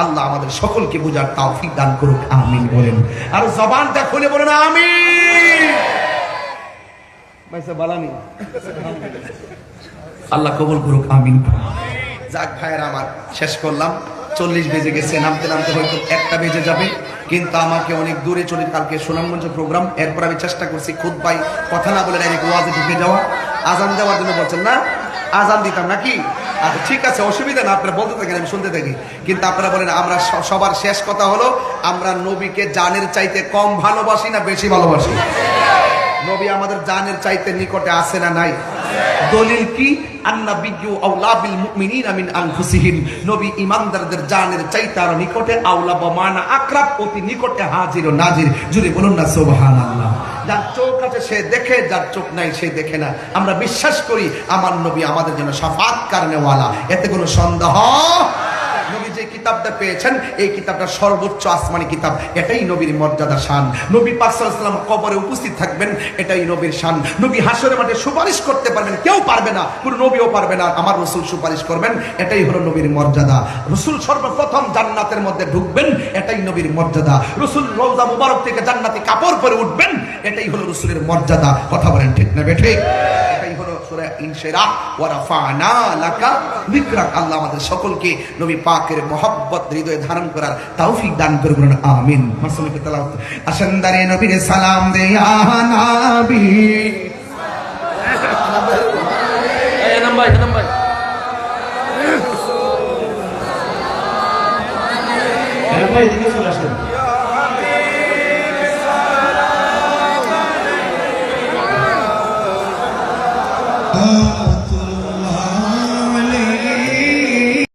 আল্লাহ আমাদের সকলকে বুঝার তৌফিক দান করুক, আমিন বলেন। আর জবানটা খুলে বলেন আমিন। আল্লাহ কবুল করুক, আমিন। যাক ভাইয়েরা আমার, শেষ করলাম। 40 বেজে গেছে, নামতে নামতে হয়তো 1টা বেজে যাবে, কিন্তু আমাকে অনেক দূরে চলে, কালকে সুনামগঞ্জ প্রোগ্রাম। এরপর আমি চেষ্টা করছি খুতবায় কথা না বলে ডাইরেক্ট ওয়াজে ঢুকে যাওয়া। আজান দেওয়ার জন্য বলছেন না, আজান দিতাম নাকি? আচ্ছা ঠিক আছে, অসুবিধা না, আপনারা বলতে থাকেন, আমি শুনতে থাকি। কিন্তু আপনারা বলেন, আমরা সবার শেষ কথা হলো, আমরা নবীকে জানের চাইতে কম ভালোবাসি না বেশি ভালোবাসি? নবী আমাদের জানের চাইতে নিকটে আছে না নাই? দলিল কি? আন্নাবিয়্যু আওলা বিল মুমিনিনা মিন আনফুসিহিম। নবী ঈমানদারদের জানের চাইতে আরো নিকটে, আওলা বা মানা আকরাব, অতি নিকটে, হাজির ও নাজির। জুড়ে বলুন না সুবহানাল্লাহ। যার চোখ আছে সে দেখে, যার চোখ নাই সে দেখে না। আমরা বিশ্বাস করি আমার নবী আমাদের জন্য শাফাত কারনেওয়ালা, এতে কোনো সন্দেহ। নবী যে কিতাবটা পেয়েছেন, এই কিতাবটা সর্বোচ্চ আসমানি কিতাব, এটাই নবীর মর্যাদা, শান। নবী পাক সাল্লাল্লাহু আলাইহি ওয়াসাল্লাম কবরে উপস্থিত থাকবেন, এটাই নবীর শান। নবী হাসরের মাঠে সুপারিশ করতে পারবেন, কেউ পারবে না, কোন নবীও পারবে না, আমার রাসূল সুপারিশ করবেন, এটাই হলো নবীর মর্যাদা। রাসূল সর্বপ্রথম জান্নাতের মধ্যে ঢুকবেন, এটাই নবীর মর্যাদা। রাসূল রওজা মুবারক থেকে জান্নাতি কাপড় পরে উঠবেন, এটাই হলো রাসূলের মর্যাদা। কথা বলেন ঠিক না বেঠিক? এটাই হলো সূরা ইনশিরাহ, ওয়া রাফা'না লাকা যিকরাক। আল্লাহ আমাদের সকলকে নবী পাকের মহব্বত হৃদয়ে ধারণ করার তৌফিক দান করুন, আমিন। মাসুমকে তেলাওয়াত। আসেন দাঁড়িয়ে নবীর সালাম দে ইয়া নবী। এই নাম্বার ভাই এদিকে চলে আসেন। Ah